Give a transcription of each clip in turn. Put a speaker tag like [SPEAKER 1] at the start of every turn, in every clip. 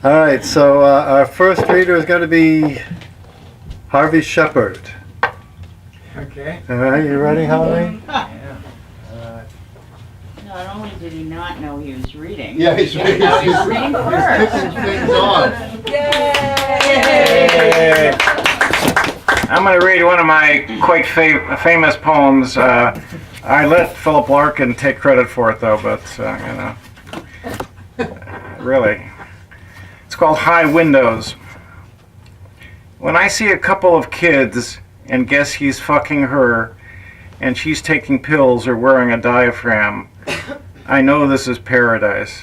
[SPEAKER 1] All right, so our first reader is going to be Harvey Shepard.
[SPEAKER 2] Okay.
[SPEAKER 1] All right, you ready, Harvey?
[SPEAKER 2] Yeah.
[SPEAKER 3] Not only did he not know he was reading.
[SPEAKER 1] Yeah, he's reading.
[SPEAKER 3] Now he's reading first.
[SPEAKER 1] Kicking things off.
[SPEAKER 3] Yay!
[SPEAKER 2] I'm going to read one of my quite famous poems. I let Philip Larkin take credit for it, though, but, really. It's called High Windows. When I see a couple of kids and guess he's fucking her, and she's taking pills or wearing a diaphragm, I know this is paradise.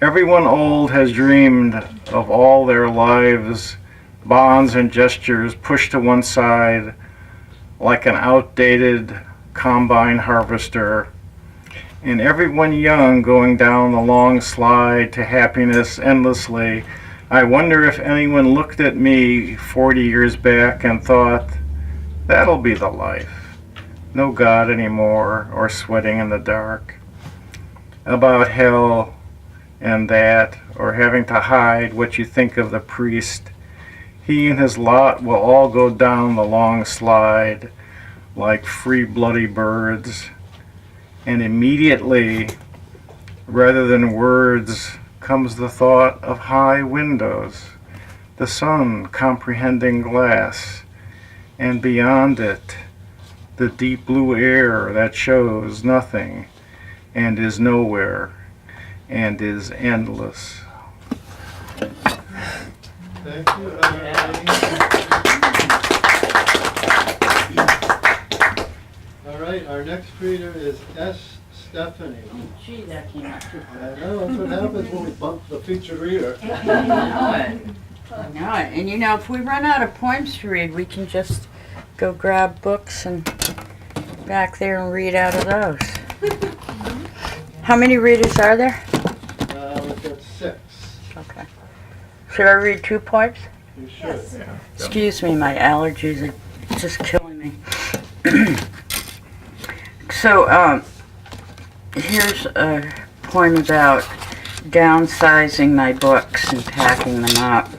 [SPEAKER 2] Everyone old has dreamed of all their lives, bonds and gestures pushed to one side like an outdated combine harvester, and everyone young going down the long slide to happiness endlessly. I wonder if anyone looked at me 40 years back and thought, that'll be the life. No God anymore, or sweating in the dark. About hell and that, or having to hide what you think of the priest. He and his lot will all go down the long slide like free bloody birds. And immediately, rather than words, comes the thought of high windows, the sun comprehending glass, and beyond it, the deep blue air that shows nothing and is nowhere and is endless.
[SPEAKER 1] Thank you, All right, our next reader is S. Stephanie.
[SPEAKER 3] Oh, gee, that came out too
[SPEAKER 1] I know, that's what happens when we bump the featured reader.
[SPEAKER 3] I know it. I know it. And if we run out of poems to read, we can just go grab books and back there and read out of those. How many readers are there?
[SPEAKER 1] We've got 6.
[SPEAKER 3] Okay. Should I read 2 poems?
[SPEAKER 1] You should.
[SPEAKER 2] Yeah.
[SPEAKER 3] Excuse me, my allergies are just killing me. So, here's a poem about downsizing my books and packing them up.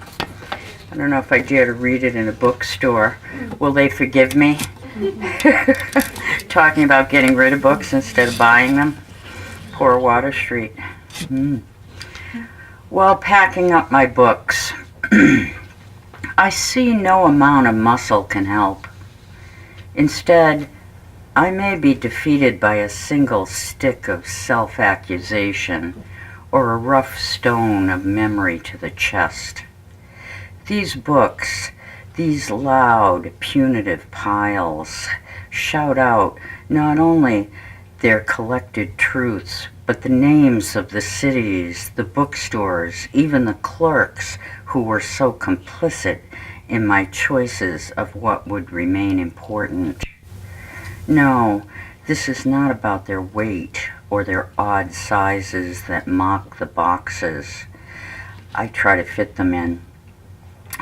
[SPEAKER 3] I don't know if I dare to read it in a bookstore. Will they forgive me? Talking about getting rid of books instead of buying them. Poor Water Street. While packing up my books, I see no amount of muscle can help. Instead, I may be defeated by a single stick of self-accusation or a rough stone of memory to the chest. These books, these loud, punitive piles, shout out not only their collected truths, but the names of the cities, the bookstores, even the clerks who were so complicit in my choices of what would remain important. No, this is not about their weight or their odd sizes that mock the boxes I try to fit them in.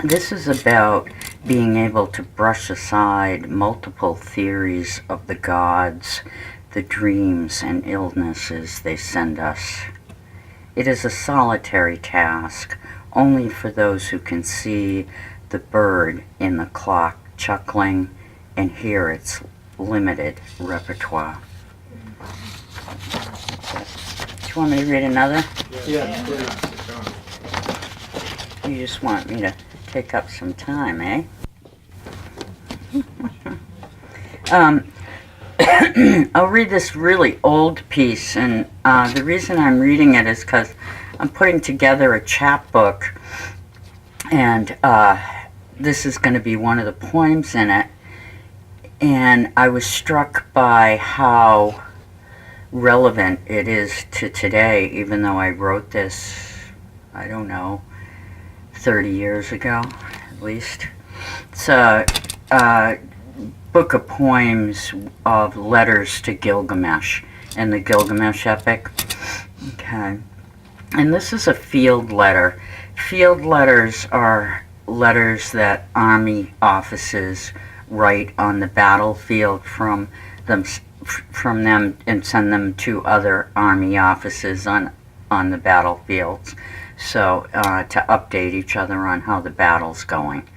[SPEAKER 3] This is about being able to brush aside multiple theories of the gods, the dreams and illnesses they send us. It is a solitary task, only for those who can see the bird in the clock chuckling and hear its limited repertoire. Do you want me to read another?
[SPEAKER 1] Yeah, please.
[SPEAKER 3] You just want me to take up some time, eh? I'll read this really old piece, and the reason I'm reading it is because I'm putting together a chapbook, and this is going to be one of the poems in it. And I was struck by how relevant it is to today, even though I wrote this, I don't know, 30 years ago, at least. It's a book of poems of letters to Gilgamesh in the Gilgamesh epic. Okay. And this is a field letter. Field letters are letters that army officers write on the battlefield from them and send them to other army officers on the battlefields. So, to update each other on how the battle's going.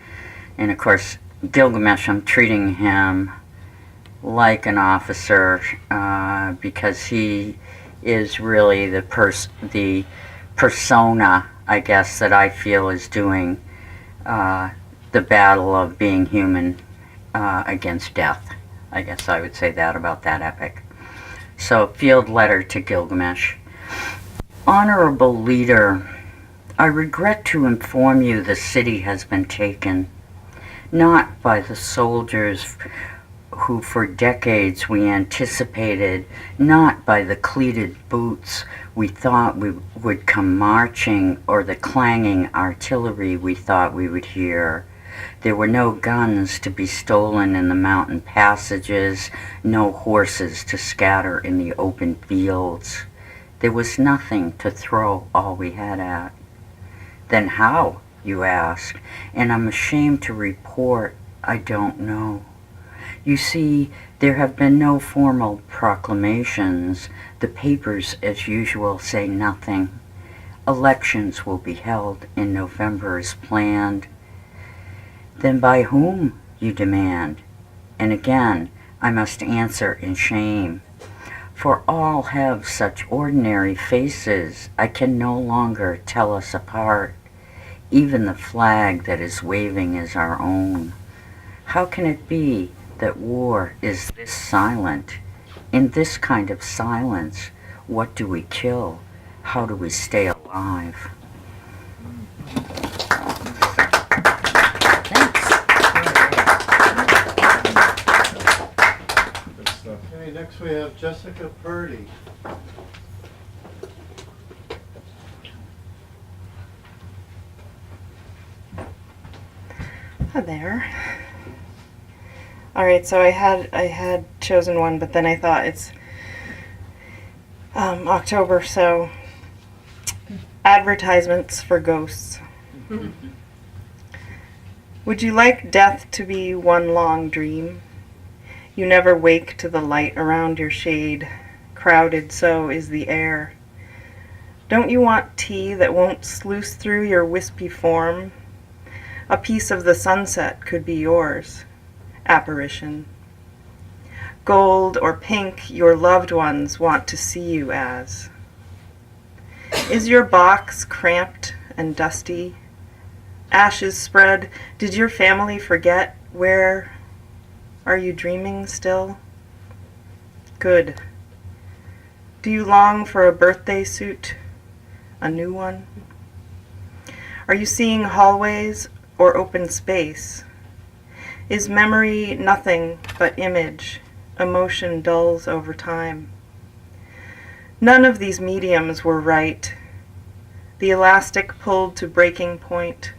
[SPEAKER 3] And of course, Gilgamesh, I'm treating him like an officer because he is really the persona, I guess, that I feel is doing the battle of being human against death. I guess I would say that about that epic. So, field letter to Gilgamesh. Honorable leader, I regret to inform you the city has been taken, not by the soldiers who for decades we anticipated, not by the cleated boots we thought we would come marching, or the clanging artillery we thought we would hear. There were no guns to be stolen in the mountain passages, no horses to scatter in the open fields. There was nothing to throw all we had at. Then how, you ask, and I'm ashamed to report I don't know. You see, there have been no formal proclamations. The papers, as usual, say nothing. Elections will be held in November as planned. Then by whom, you demand? And again, I must answer in shame. For all have such ordinary faces, I can no longer tell us apart. Even the flag that is waving is our own. How can it be that war is this silent? In this kind of silence, what do we kill? How do we stay alive?
[SPEAKER 1] Okay, next we have Jessica Purdy.
[SPEAKER 4] Hi there. All right, so I had chosen one, but then I thought it's October, so advertisements for ghosts. Would you like death to be one long dream? You never wake to the light around your shade. Crowded so is the air. Don't you want tea that won't sluice through your wispy form? A piece of the sunset could be yours. Apparition. Gold or pink your loved ones want to see you as. Is your box cramped and dusty? Ashes spread. Did your family forget? Where are you dreaming still? Good. Do you long for a birthday suit? A new one? Are you seeing hallways or open space? Is memory nothing but image? Emotion dulls over time. None of these mediums were right. The elastic pulled to breaking point.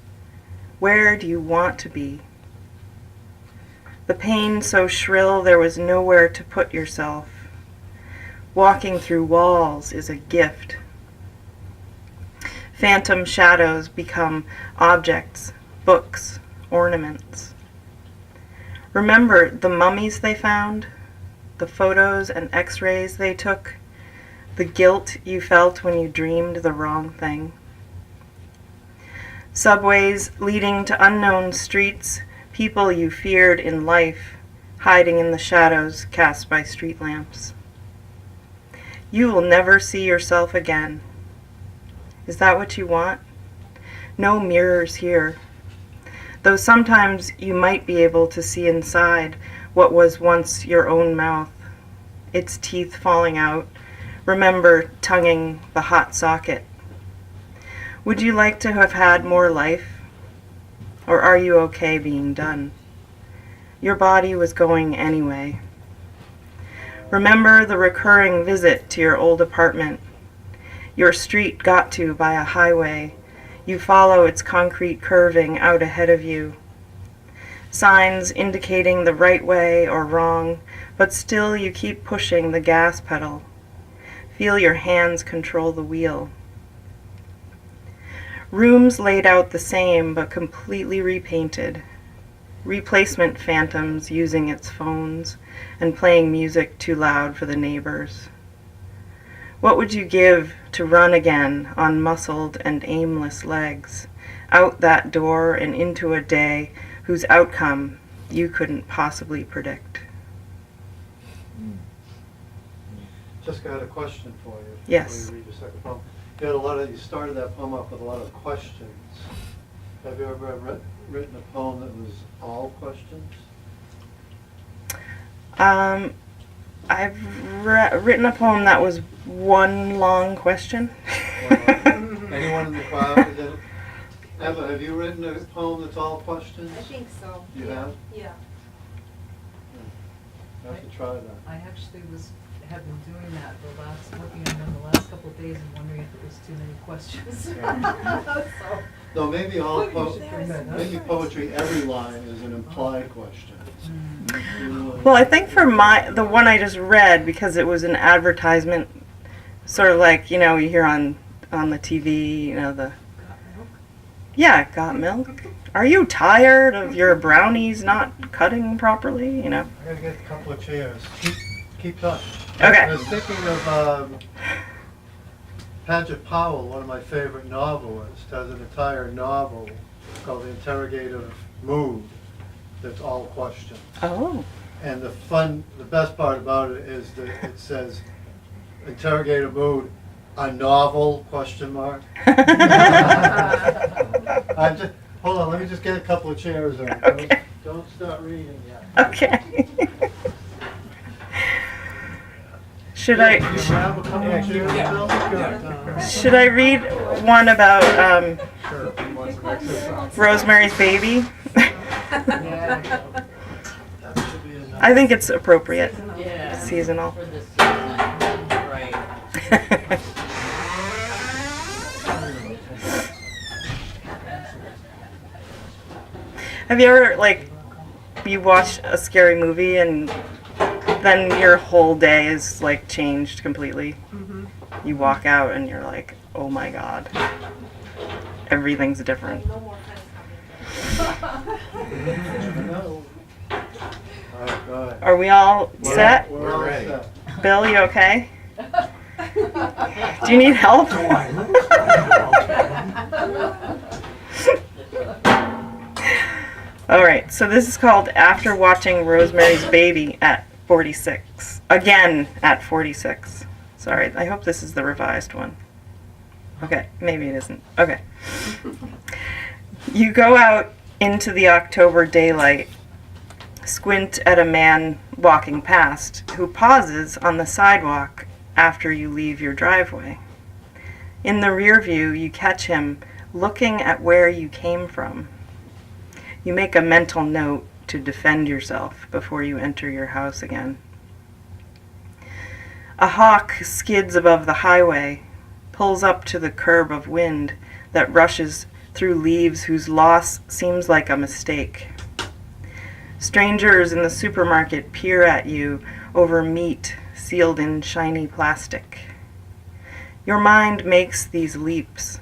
[SPEAKER 4] Where do you want to be? The pain so shrill there was nowhere to put yourself. Walking through walls is a gift. Phantom shadows become objects, books, ornaments. Remember the mummies they found, the photos and x-rays they took, the guilt you felt when you dreamed the wrong thing. Subways leading to unknown streets, people you feared in life, hiding in the shadows cast by street lamps. You will never see yourself again. Is that what you want? No mirrors here. Though sometimes you might be able to see inside what was once your own mouth, its teeth falling out. Remember tonguing the hot socket. Would you like to have had more life? Or are you okay being done? Your body was going anyway. Remember the recurring visit to your old apartment. Your street got to by a highway. You follow its concrete curving out ahead of you. Signs indicating the right way or wrong, but still you keep pushing the gas pedal. Feel your hands control the wheel. Rooms laid out the same but completely repainted. Replacement phantoms using its phones and playing music too loud for the neighbors. What would you give to run again on muscled and aimless legs, out that door and into a day whose outcome you couldn't possibly predict?
[SPEAKER 1] Just got a question for you.
[SPEAKER 4] Yes.
[SPEAKER 1] Before you read your second poem. You started that poem off with a lot of questions. Have you ever written a poem that was all questions?
[SPEAKER 4] I've written a poem that was one long question.
[SPEAKER 1] Anyone in the crowd that did it? Eva, have you written a poem that's all questions?
[SPEAKER 5] I think so.
[SPEAKER 1] You have?
[SPEAKER 5] Yeah.
[SPEAKER 1] I have to try that.
[SPEAKER 6] I actually have been doing that working on them the last couple of days and wondering if it was too many questions. So,
[SPEAKER 1] No, maybe maybe
[SPEAKER 5] There
[SPEAKER 1] poetry, every line is an implied question.
[SPEAKER 4] Well, I think for the one I just read, because it was an advertisement, sort of like, you hear on the TV, yeah, got milk? Are you tired of your brownies not cutting properly?
[SPEAKER 1] I gotta get a couple of chairs. Keep touch.
[SPEAKER 4] Okay.
[SPEAKER 1] I was thinking of Paget Powell, one of my favorite novelists, has an entire novel called The Interrogative Mood that's all questions.
[SPEAKER 4] Oh.
[SPEAKER 1] And the best part about it is that it says, Interrogative Mood, a novel, question mark. Hold on, let me just get a couple of chairs.
[SPEAKER 4] Okay.
[SPEAKER 1] Don't start reading yet.
[SPEAKER 4] Okay. Should I read one about Rosemary's Baby? I think it's appropriate.
[SPEAKER 3] Yeah.
[SPEAKER 4] Seasonal.
[SPEAKER 3] For this season, right.
[SPEAKER 4] Have you ever, you watch a scary movie and then your whole day is, changed completely?
[SPEAKER 5] Mm-hmm.
[SPEAKER 4] You walk out and you're like, oh my god. Everything's different.
[SPEAKER 5] No more friends
[SPEAKER 4] Are we all set?
[SPEAKER 1] We're all set.
[SPEAKER 4] Bill, you okay? Do you need help? Alright, so this is called After Watching Rosemary's Baby at 46. Again at 46. Sorry, I hope this is the revised one. Okay, maybe it isn't. Okay. You go out into the October daylight, squint at a man walking past who pauses on the sidewalk after you leave your driveway. In the rear view, you catch him looking at where you came from. You make a mental note to defend yourself before you enter your house again. A hawk skids above the highway, pulls up to the curb of wind that rushes through leaves whose loss seems like a mistake. Strangers in the supermarket peer at you over meat sealed in shiny plastic. Your mind makes these leaps.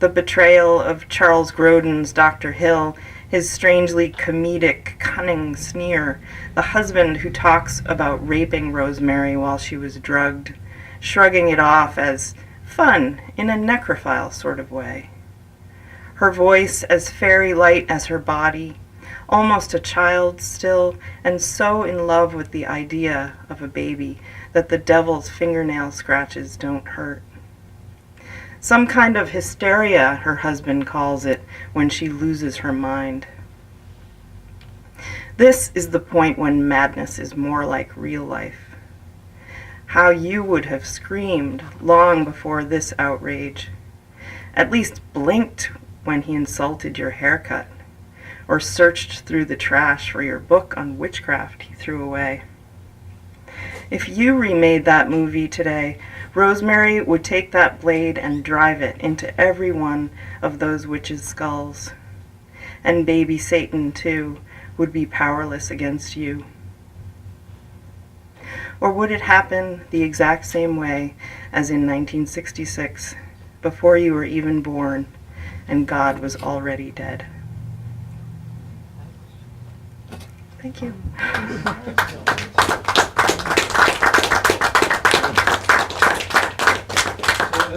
[SPEAKER 4] The betrayal of Charles Grodin's Dr. Hill, his strangely comedic, cunning sneer, the husband who talks about raping Rosemary while she was drugged, shrugging it off as fun in a necrophile sort of way. Her voice as fairy light as her body, almost a child still, and so in love with the idea of a baby that the devil's fingernail scratches don't hurt. Some kind of hysteria, her husband calls it, when she loses her mind. This is the point when madness is more like real life. How you would have screamed long before this outrage, at least blinked when he insulted your haircut, or searched through the trash for your book on witchcraft he threw away. If you remade that movie today, Rosemary would take that blade and drive it into every one of those witches' skulls. And baby Satan, too, would be powerless against you. Or would it happen the exact same way as in 1966, before you were even born, and God was already dead? Thank you.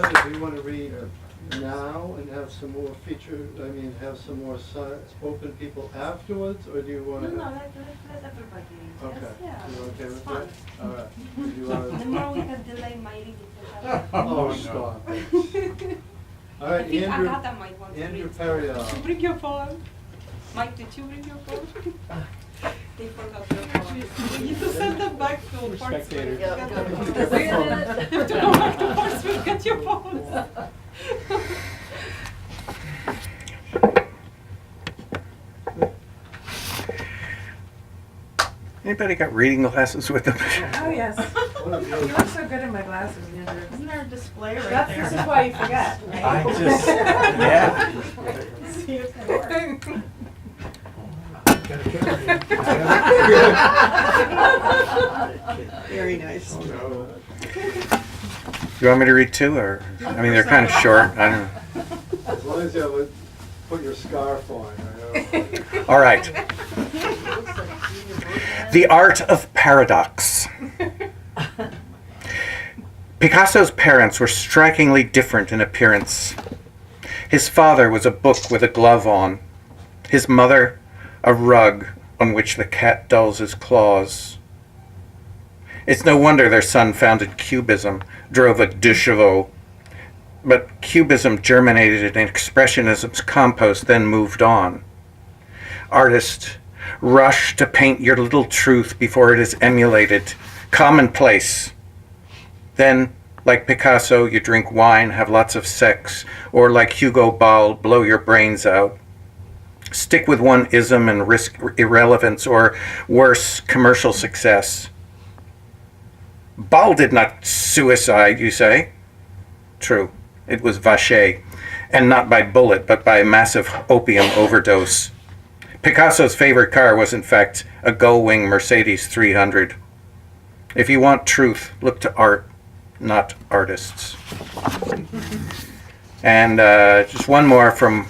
[SPEAKER 1] Heather, do you want to read now and have some more have some more spoken people afterwards, or do you want to?
[SPEAKER 5] No, let everybody read.
[SPEAKER 1] Okay.
[SPEAKER 5] Yes, yeah.
[SPEAKER 1] You okay with
[SPEAKER 5] Fun.
[SPEAKER 1] that? All right. Do you want
[SPEAKER 5] The more we can delay my reading, the better.
[SPEAKER 1] Oh, stop. All right,
[SPEAKER 5] I think
[SPEAKER 1] Andrew.
[SPEAKER 5] Agatha might want to
[SPEAKER 1] Andrew
[SPEAKER 5] read.
[SPEAKER 1] Perry.
[SPEAKER 5] Bring your phone. Mike, did you bring your phone? They forgot their phone. We need to send them back to Portsmouth.
[SPEAKER 1] Spectator.
[SPEAKER 5] Get
[SPEAKER 1] Yep.
[SPEAKER 5] them.
[SPEAKER 1] Get the phone.
[SPEAKER 5] To go back to Portsmouth, get your phones.
[SPEAKER 2] Anybody got reading glasses with them?
[SPEAKER 6] Oh, yes.
[SPEAKER 1] One of
[SPEAKER 6] You
[SPEAKER 1] yours.
[SPEAKER 6] look so good in my glasses, Andrew.
[SPEAKER 4] Isn't there a display right
[SPEAKER 6] That's,
[SPEAKER 4] there?
[SPEAKER 6] this is why you forget, right?
[SPEAKER 2] I just, yeah.
[SPEAKER 6] See if it works.
[SPEAKER 4] Very nice.
[SPEAKER 1] Oh, no.
[SPEAKER 2] You want me to read two, or, I mean, they're kind of short, I don't know.
[SPEAKER 1] As long as you have put your scarf on.
[SPEAKER 2] All right. The Art of Paradox. Picasso's parents were strikingly different in appearance. His father was a book with a glove on. His mother, a rug on which the cat dulls his claws. It's no wonder their son founded Cubism, drove a de chevaux. But Cubism germinated in Expressionism's compost, then moved on. Artist, rush to paint your little truth before it is emulated, commonplace. Then, like Picasso, you drink wine, have lots of sex, or like Hugo Ball, blow your brains out. Stick with one ism and risk irrelevance, or worse, commercial success. Ball did not suicide, you say? True, it was Vacher, and not by bullet, but by massive opium overdose. Picasso's favorite car was, in fact, a gull-wing Mercedes 300. If you want truth, look to art, not artists. And just one more from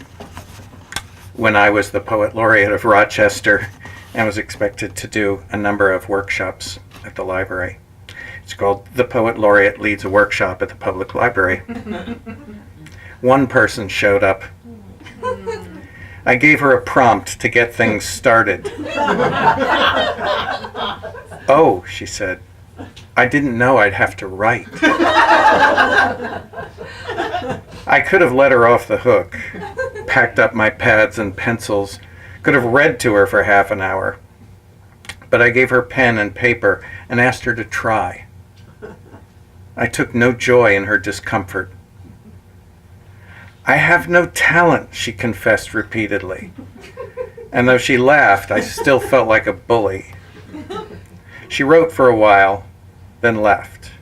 [SPEAKER 2] when I was the Poet Laureate of Rochester and was expected to do a number of workshops at the library. It's called The Poet Laureate Leads a Workshop at the Public Library. One person showed up. I gave her a prompt to get things started. Oh, she said, I didn't know I'd have to write. I could have let her off the hook, packed up my pads and pencils, could have read to her for half an hour. But I gave her pen and paper and asked her to try. I took no joy in her discomfort. I have no talent, she confessed repeatedly. And though she laughed, I still felt like a bully. She wrote for a while, then left.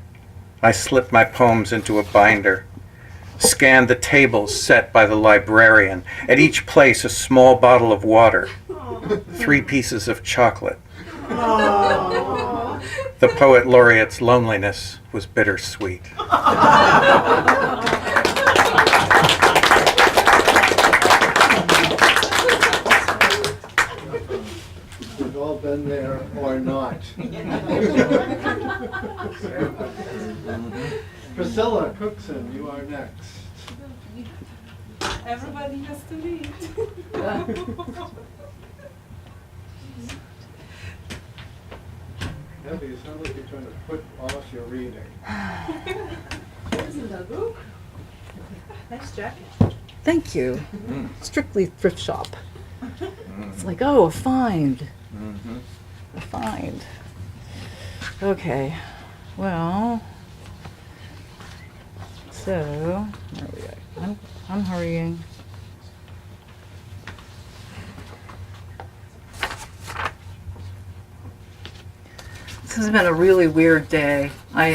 [SPEAKER 2] I slipped my poems into a binder, scanned the tables set by the librarian, at each place a small bottle of water, 3 pieces of chocolate. The Poet Laureate's loneliness was bittersweet.
[SPEAKER 1] We've all been there or not. Priscilla Cookson, you are next.
[SPEAKER 5] Everybody has to read.
[SPEAKER 1] Debbie, you sound like you're trying to put off your reading.
[SPEAKER 6] Isn't that a book? Nice jacket.
[SPEAKER 7] Thank you. Strictly thrift shop. It's like, oh, a find. A find. Okay. Well, so, where are we at? I'm hurrying. This has been a really weird day. I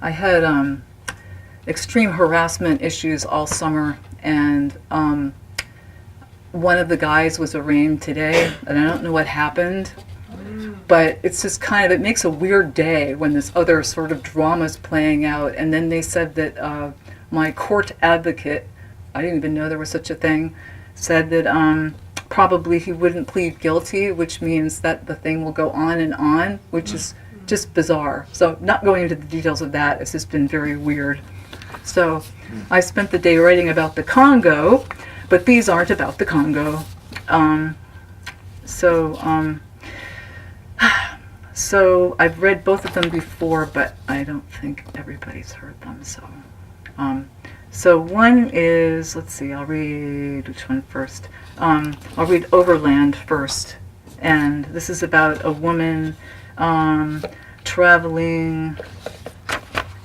[SPEAKER 7] had extreme harassment issues all summer, and one of the guys was arraigned today, and I don't know what happened, but it's just kind of, it makes a weird day when this other sort of drama's playing out. And then they said that my court advocate, I didn't even know there was such a thing, said that probably he wouldn't plead guilty, which means that the thing will go on, which is just bizarre. So not going into the details of that, it's just been very weird. So I spent the day writing about the Congo, but these aren't about the Congo. So I've read both of them before, but I don't think everybody's heard them. So one is, let's see, I'll read which one first. I'll read Overland first, and this is about a woman traveling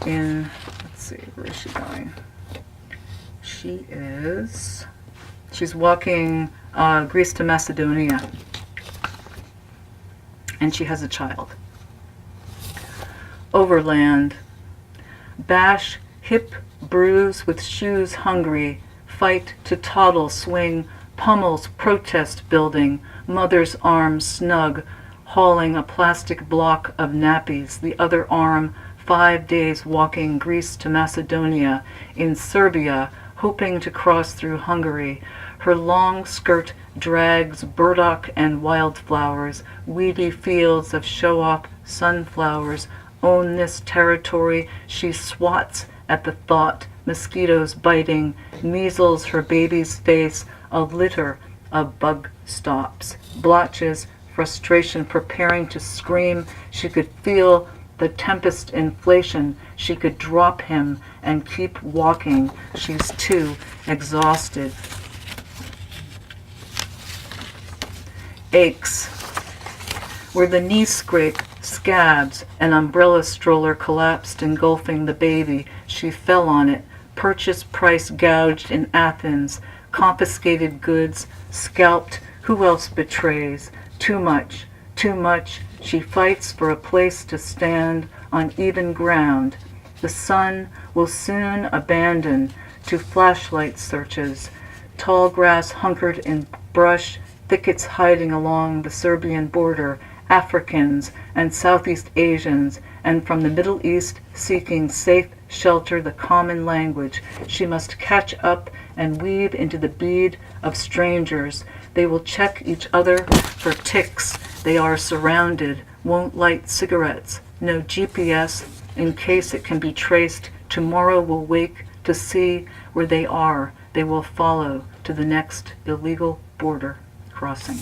[SPEAKER 7] in, let's see, where is she going? She's walking Greece to Macedonia, and she has a child. Overland. Bash, hip, bruise, with shoes hungry, fight to toddle, swing, pummels, protest building, mother's arm snug, hauling a plastic block of nappies, the other arm 5 days walking Greece to Macedonia, in Serbia, hoping to cross through Hungary. Her long skirt drags burdock and wildflowers, weedy fields of show-off sunflowers own this territory. She swats at the thought, mosquitoes biting, measles her baby's face, a litter of bug stops, blotches, frustration preparing to scream. She could feel the tempest inflation. She could drop him and keep walking. She's too exhausted. Aches. Where the knee scrape, scabs, an umbrella stroller collapsed, engulfing the baby. She fell on it. Purchase price gouged in Athens. Confiscated goods, scalped. Who else betrays? Too much, too much. She fights for a place to stand on even ground. The sun will soon abandon to flashlight searches. Tall grass hunkered in brush, thickets hiding along the Serbian border, Africans and Southeast Asians, and from the Middle East seeking safe shelter, the common language. She must catch up and weave into the bead of strangers. They will check each other for ticks. They are surrounded, won't light cigarettes. No GPS in case it can be traced. Tomorrow will wake to see where they are. They will follow to the next illegal border crossing.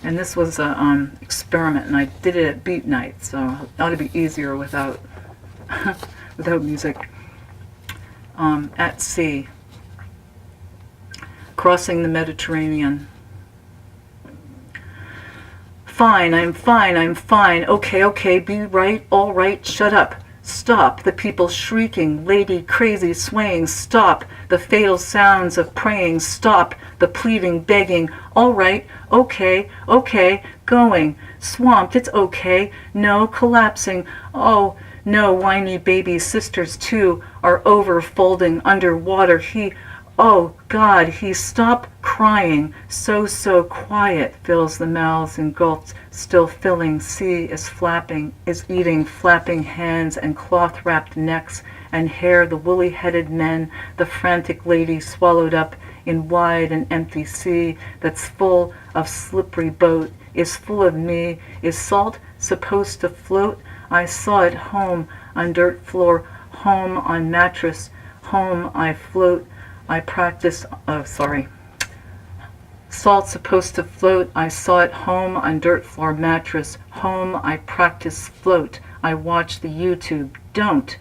[SPEAKER 7] And this was an experiment, and I did it at beat night, so it ought to be easier without without music. At sea, crossing the Mediterranean. Fine, I'm fine, I'm fine. Okay, be right, all right, shut up. Stop, the people shrieking, lady crazy swaying. Stop, the fatal sounds of praying. Stop, the pleading, begging. All right, okay, going. Swamped, it's okay. No, collapsing. Oh, no, whiny baby sisters too are over folding underwater. Oh God, he stopped crying. So quiet, fills the mouths engulfed, still filling. Sea is flapping, is eating, flapping hands and cloth-wrapped necks and hair. The woolly-headed men, the frantic lady swallowed up in wide and empty sea that's full of slippery boat, is full of me. Is salt supposed to float? I saw it home on dirt floor, home on mattress, home I float. I practice, Salt supposed to float. I saw it home on dirt floor mattress. Home I practice float. I watch the YouTube. Don't.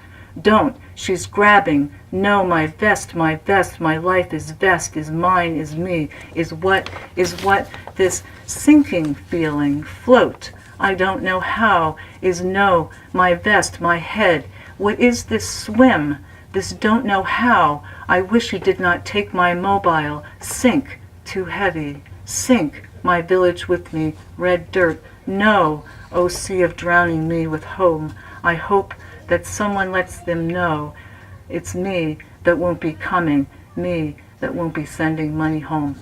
[SPEAKER 7] She's grabbing. No, my vest, my life is vest, is mine, is me, is what this sinking feeling. Float. I don't know how. Is no, my vest, my head. What is this swim? This don't know how. I wish he did not take my mobile. Sink, too heavy. Sink, my village with me. Red dirt. No, oh sea of drowning me with home. I hope that someone lets them know it's me that won't be coming. Me that won't be sending money home.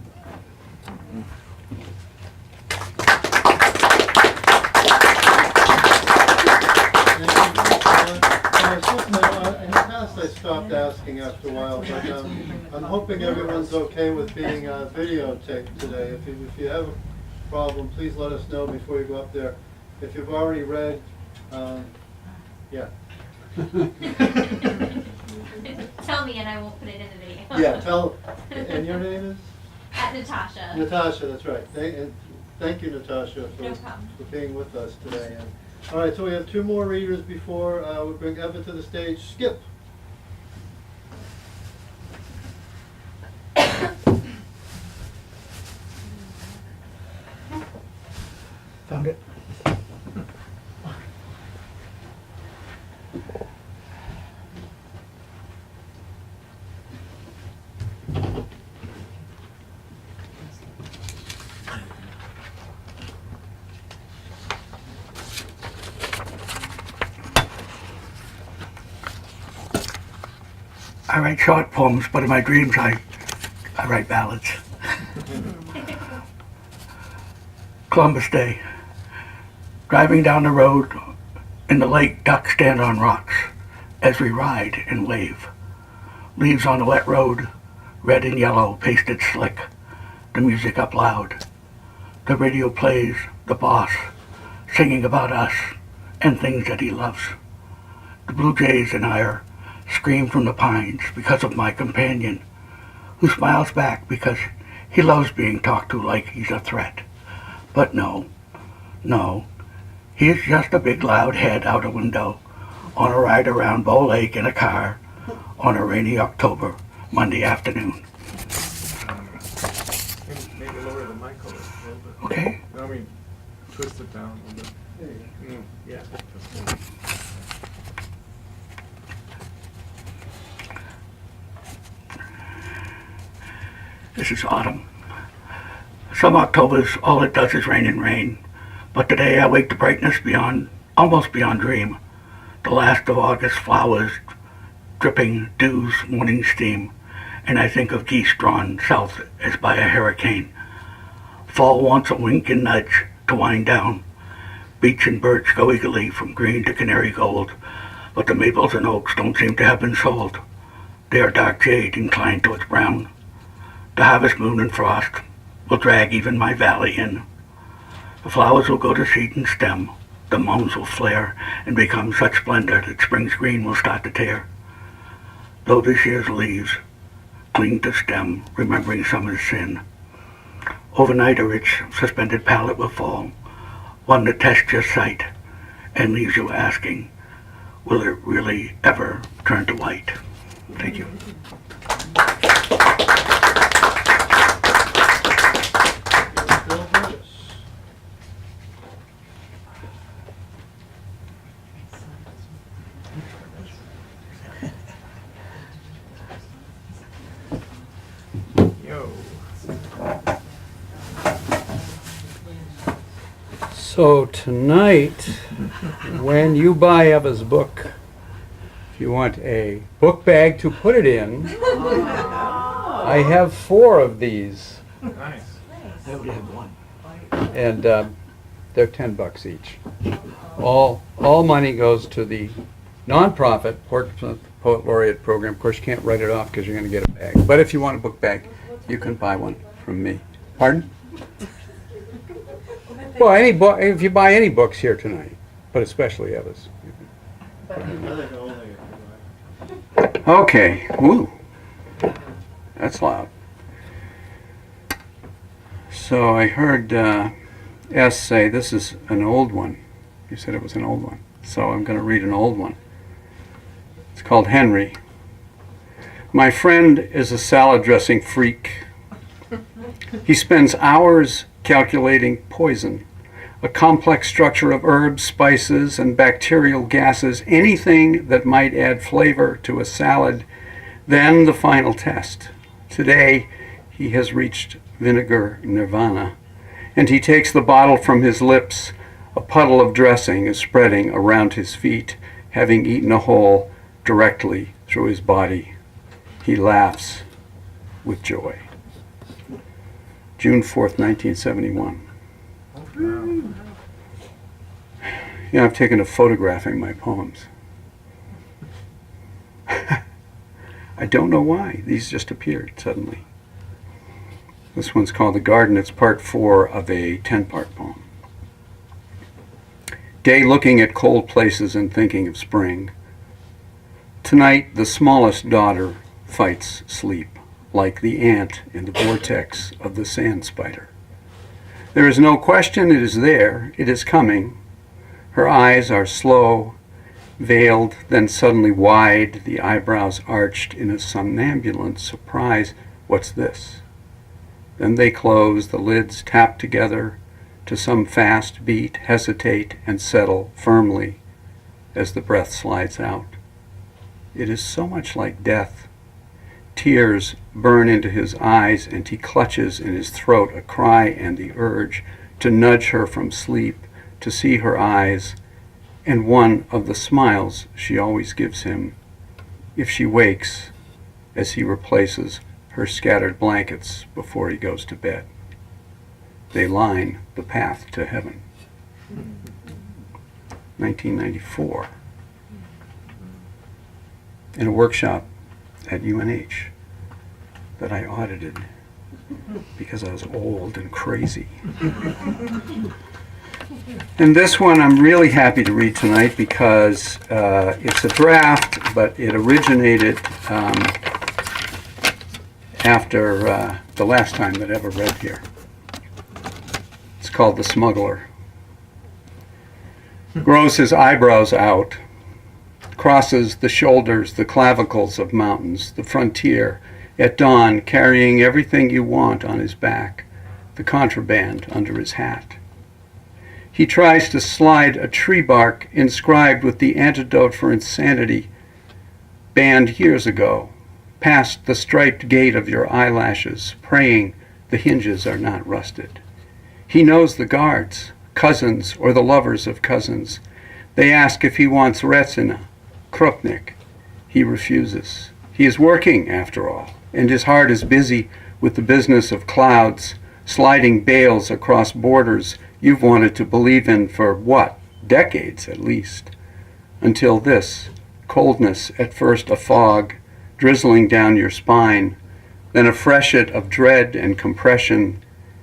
[SPEAKER 1] In the past, I stopped asking after a while, but I'm hoping everyone's okay with being videotaped today. If you have a problem, please let us know before you go up there. if you've already read, yeah.
[SPEAKER 8] Tell me and I won't put it in the video.
[SPEAKER 1] Yeah, tell, and your name is?
[SPEAKER 8] Natasha.
[SPEAKER 1] Natasha, that's right. Thank you, Natasha,
[SPEAKER 8] No problem.
[SPEAKER 1] for being with us today. And, all right, so we have 2 more readers before we bring Eva to the stage. Skip.
[SPEAKER 9] Found it. I write short poems, but in my dreams I write ballads. Columbus Day. Driving down the road, in the lake, ducks stand on rocks as we ride and wave. Leaves on the wet road, red and yellow, pasted slick. The music up loud. The radio plays the boss singing about us and things that he loves. The blue jays and I scream from the pines because of my companion, who smiles back because he loves being talked to like he's a threat. But no, he's just a big loud head out a window on a ride around Bow Lake in a car on a rainy October Monday afternoon.
[SPEAKER 10] Maybe lower the mic a little bit.
[SPEAKER 9] Okay.
[SPEAKER 10] I mean, twist it down a little bit.
[SPEAKER 1] There you go.
[SPEAKER 10] Yeah.
[SPEAKER 9] This is autumn. Some Octobers, all it does is rain and rain. But today I wake to brightness almost beyond dream. The last of August flowers, dripping dews, morning steam, and I think of geese drawn south as by a hurricane. Fall wants a wink and nudge to wind down. Beech and birch go eagerly from green to canary gold, but the maples and oaks don't seem to have been sold. They are dark jade inclined towards brown. The harvest moon and frost will drag even my valley in. The flowers will go to seed and stem. The moans will flare and become such splendor that spring's green will start to tear. Though this year's leaves cling to stem, remembering summer's sin, overnight a rich suspended palette will fall, one that tests your sight and leaves you asking, will it really ever turn to white? Thank you.
[SPEAKER 1] Bill Burris.
[SPEAKER 10] Yo.
[SPEAKER 11] So tonight, when you buy Eva's book, if you want a book bag to put it in, I have 4 of these,
[SPEAKER 10] Nice.
[SPEAKER 9] I only have one.
[SPEAKER 11] and they're $10 each. All money goes to the nonprofit Portsmouth Poet Laureate program. Of course, you can't write it off because you're going to get a bag. But if you want a book bag, you can buy one from me. Pardon? Well, any book, if you buy any books here tonight, but especially Eva's.
[SPEAKER 1] I think only if you
[SPEAKER 2] Okay. Woo. That's loud. So I heard S say this is an old one. You said it was an old one. So I'm going to read an old one. It's called Henry. My friend is a salad dressing freak. He spends hours calculating poison, a complex structure of herbs, spices, and bacterial gases, anything that might add flavor to a salad, then the final test. Today, he has reached vinegar nirvana, and he takes the bottle from his lips. A puddle of dressing is spreading around his feet, having eaten a hole directly through his body. He laughs with joy. June 4th, 1971. Yeah, I've taken to photographing my poems. I don't know why. These just appeared suddenly. This one's called The Garden. It's part 4 of a 10-part poem.
[SPEAKER 11] Day looking at cold places and thinking of spring. Tonight, the smallest daughter fights sleep, like the ant in the vortex of the sand spider. There is no question it is there, it is coming. Her eyes are slow, veiled, then suddenly wide, the eyebrows arched in a somnambulant surprise. What's this? Then they close, the lids tap together to some fast beat, hesitate, and settle firmly as the breath slides out. It is so much like death. Tears burn into his eyes, and he clutches in his throat a cry and the urge to nudge her from sleep, to see her eyes, and one of the smiles she always gives him if she wakes as he replaces her scattered blankets before he goes to bed. They line the path to heaven. 1994. In a workshop at UNH that I audited because I was old and crazy. And this one I'm really happy to read tonight because it's a draft, but it originated after the last time that I ever read here. It's called The Smuggler. Grows his eyebrows out, crosses the shoulders, the clavicles of mountains, the frontier, at dawn carrying everything you want on his back, the contraband under his hat. He tries to slide a tree bark inscribed with the antidote for insanity, banned years ago, past the striped gate of your eyelashes, praying the hinges are not rusted. He knows the guards, cousins, or the lovers of cousins. They ask if he wants Retsina, Krupnik. He refuses. He is working, after all, and his heart is busy with the business of clouds, sliding bales across borders you've wanted to believe in for, what, decades at least. Until this, coldness, at first a fog, drizzling down your spine, then a freshet of dread and compression,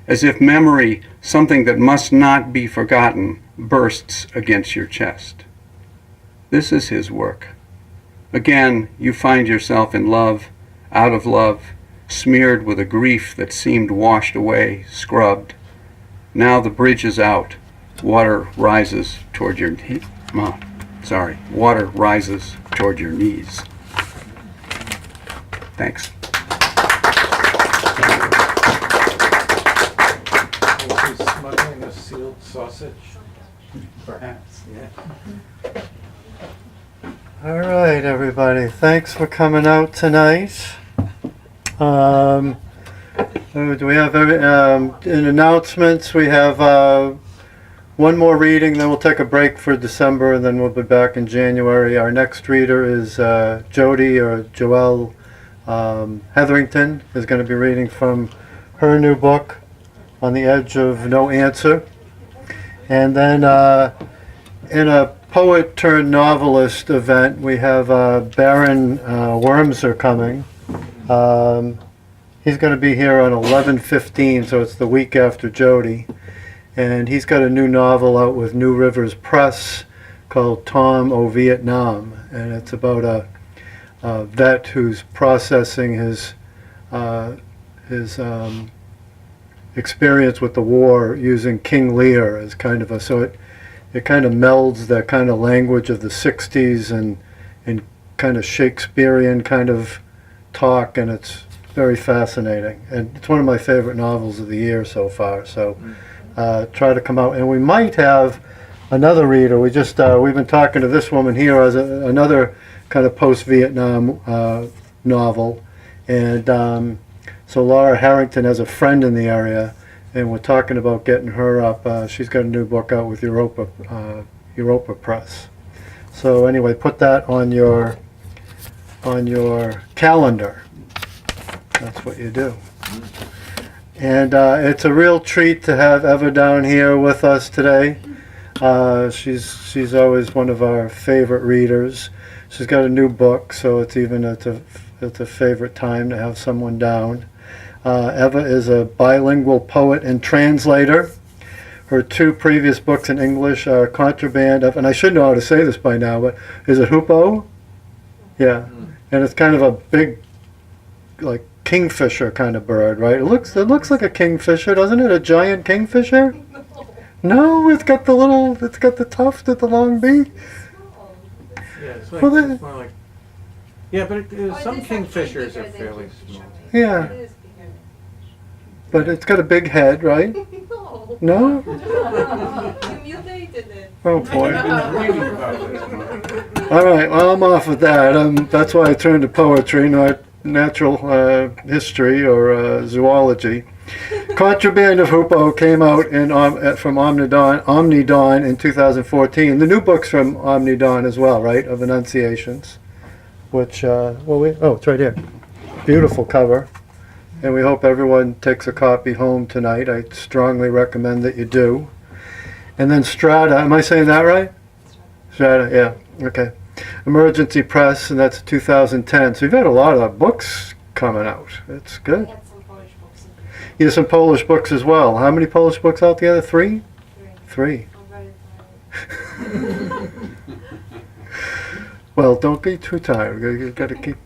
[SPEAKER 11] as if memory, something that must not be forgotten, bursts against your chest. This is his work. Again, you find yourself in love, out of love, smeared with a grief that seemed washed away, scrubbed. Now the bridge is out. Water rises toward your water rises toward your knees. Thanks.
[SPEAKER 1] Was he smuggling a sealed sausage?
[SPEAKER 11] Perhaps, yeah.
[SPEAKER 1] All right, everybody. Thanks for coming out tonight. Do we have in announcements? We have one more reading, then we'll take a break for December, and then we'll be back in January. Our next reader is Jody or Joelle Hetherington is going to be reading from her new book, On the Edge of No Answer. And then in a poet-turned-novelist event, we have Baron Wormser coming. He's going to be here on 11/15, so it's the week after Jody. And he's got a new novel out with New Rivers Press called Tom O Vietnam. And it's about a vet who's processing his experience with the war using King Lear as kind of a... So it kind of melds that kind of language of the 60s and kind of Shakespearean kind of talk, and it's very fascinating. And it's one of my favorite novels of the year so far. So try to come out. And we might have another reader. We've been talking to this woman here as another kind of post-Vietnam novel. And so Laura Harrington has a friend in the area, and we're talking about getting her up. She's got a new book out with Europa Press. So anyway, put that on your calendar. That's what you do. And it's a real treat to have Eva down here with us today. She's always one of our favorite readers. She's got a new book, so it's a favorite time to have someone down. Eva is a bilingual poet and translator. her two previous books in English are Contraband of, and I should know how to say this by now, but is it Hoopoe? Yeah, and it's kind of a big, like kingfisher kind of bird, right? It looks like a kingfisher, doesn't it? A giant kingfisher? No, it's got the tuft at the long beak.
[SPEAKER 10] Yeah, it's
[SPEAKER 1] Well, then-
[SPEAKER 10] it's more like. Yeah, but some kingfishers are fairly small.
[SPEAKER 1] Yeah, but it's got a big head, right? No?
[SPEAKER 5] You mutated it.
[SPEAKER 1] Oh boy.
[SPEAKER 10] Reading about this.
[SPEAKER 1] All right, well, I'm off with that. That's why I turned to poetry, not natural history or zoology. Contraband of Hoopoe came out from Omnidawn in 2014. The new book's from Omnidawn as well, right, of Annunciations, which, it's right here. Beautiful cover. And we hope everyone takes a copy home tonight. I strongly recommend that you do. And then Strata, am I saying that right? Strata, yeah, okay. Emergency Press, and that's 2010. So you've had a lot of books coming out. It's good.
[SPEAKER 5] We had some Polish books.
[SPEAKER 1] You have some Polish books as well. How many Polish books altogether? Three? Three.
[SPEAKER 5] I'm very tired.
[SPEAKER 1] Well, don't be too tired. You've got to keep.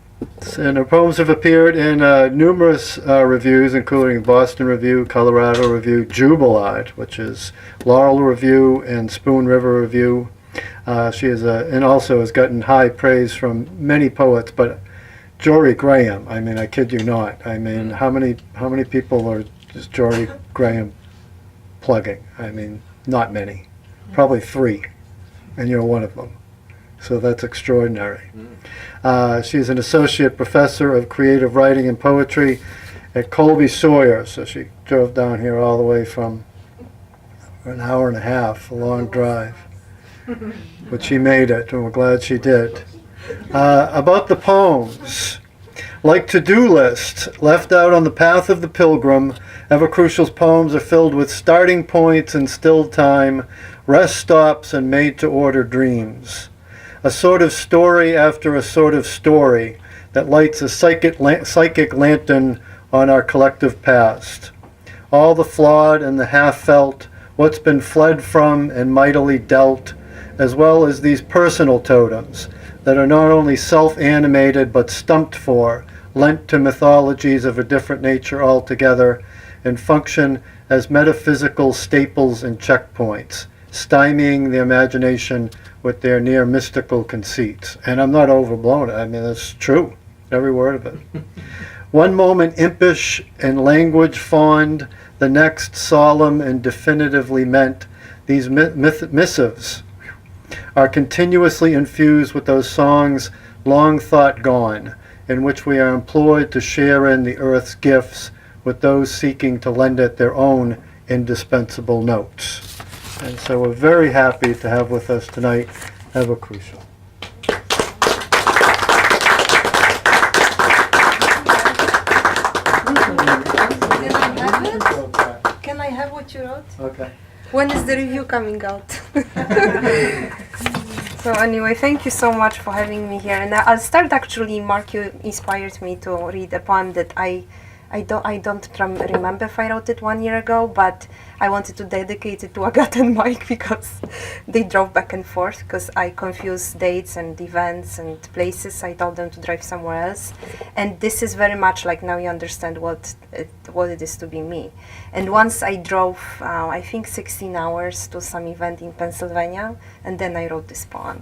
[SPEAKER 1] And her poems have appeared in numerous reviews, including Boston Review, Colorado Review, Jubilat, which is Laurel Review, and Spoon River Review. She is and also has gotten high praise from many poets, but Jorie Graham, I mean, I kid you not. I mean, how many people are just Jorie Graham plugging? I mean, not many. Probably 3, and you're one of them. So that's extraordinary. She is an associate professor of creative writing and poetry at Colby-Sawyer. So she drove down here all the way from an hour and a half, a long drive. But she made it, and we're glad she did. About the poems. Like to-do lists left out on the path of the pilgrim, Ewa Chrusciel's poems are filled with starting points and still time, rest stops and made-to-order dreams. A sort of story after a sort of story that lights a psychic lantern on our collective past. All the flawed and the half-felt, what's been fled from and mightily dealt, as well as these personal totems that are not only self-animated but stumped for, lent to mythologies of a different nature altogether, and function as metaphysical staples and checkpoints, stymieing the imagination with their near mystical conceits. And I'm not overblown. I mean, it's true, every word of it. One moment impish and language fond, the next solemn and definitively meant, these missives are continuously infused with those songs long thought gone, in which we are employed to share in the earth's gifts with those seeking to lend it their own indispensable notes. And so we're very happy to have with us tonight Ewa Chrusciel.
[SPEAKER 12] Can I have what you wrote?
[SPEAKER 1] Okay.
[SPEAKER 12] When is the review coming out? So anyway, thank you so much for having me here. And I'll start actually, Mark, you inspired me to read a poem that I don't remember if I wrote it 1 year ago, but I wanted to dedicate it to Agatha and Mike because they drove back and forth because I confused dates and events and places. I told them to drive somewhere else. And this is very much like now you understand what it is to be me. And once I drove, I think 16 hours to some event in Pennsylvania, and then I wrote this poem.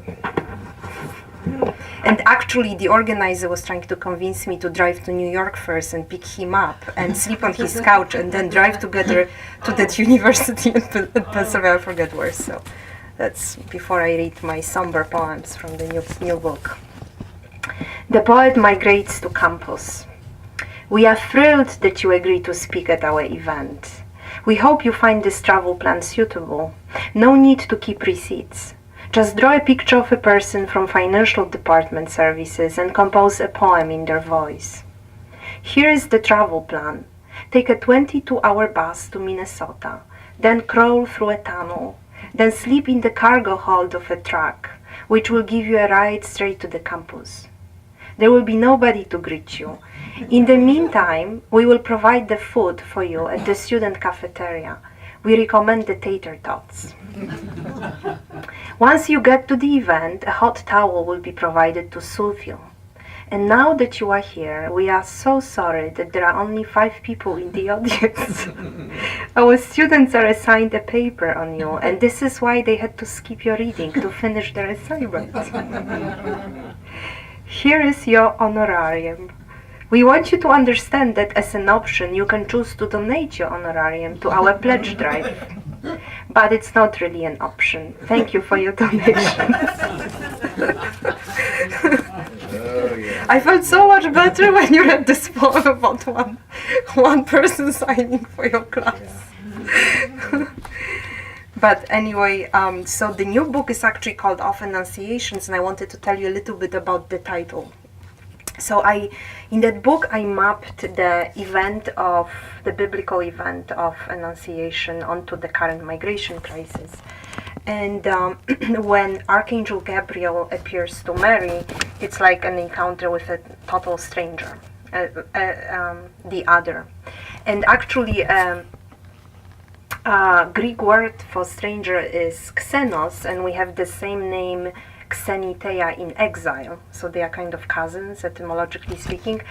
[SPEAKER 12] And actually, the organizer was trying to convince me to drive to New York first and pick him up and sleep on his couch and then drive together to that university in Pennsylvania, I forget where. So that's before I read my somber poems from the new book. The poet migrates to campus. We are thrilled that you agree to speak at our event. We hope you find this travel plan suitable. No need to keep receipts. Just draw a picture of a person from financial department services and compose a poem in their voice. Here is the travel plan. Take a 22-hour bus to Minnesota, then crawl through a tunnel, then sleep in the cargo hold of a truck, which will give you a ride straight to the campus. There will be nobody to greet you. In the meantime, we will provide the food for you at the student cafeteria. We recommend the tater tots. Once you get to the event, a hot towel will be provided to soothe you. And now that you are here, we are so sorry that there are only 5 people in the audience. Our students are assigned a paper on you, and this is why they had to skip your reading to finish their assignment. Here is your honorarium. We want you to understand that as an option, you can choose to donate your honorarium to our pledge drive. But it's not really an option. Thank you for your donation. I felt so much better when you read this poem about one person signing for your class. But anyway, so the new book is actually called Of Annunciations, and I wanted to tell you a little bit about the title. So in that book, I mapped the biblical event of Annunciation onto the current migration crisis. And when Archangel Gabriel appears to Mary, it's like an encounter with a total stranger, the other. And actually, Greek word for stranger is xenos, and we have the same name Xeniteia in exile, so they are kind of cousins, etymologically speaking.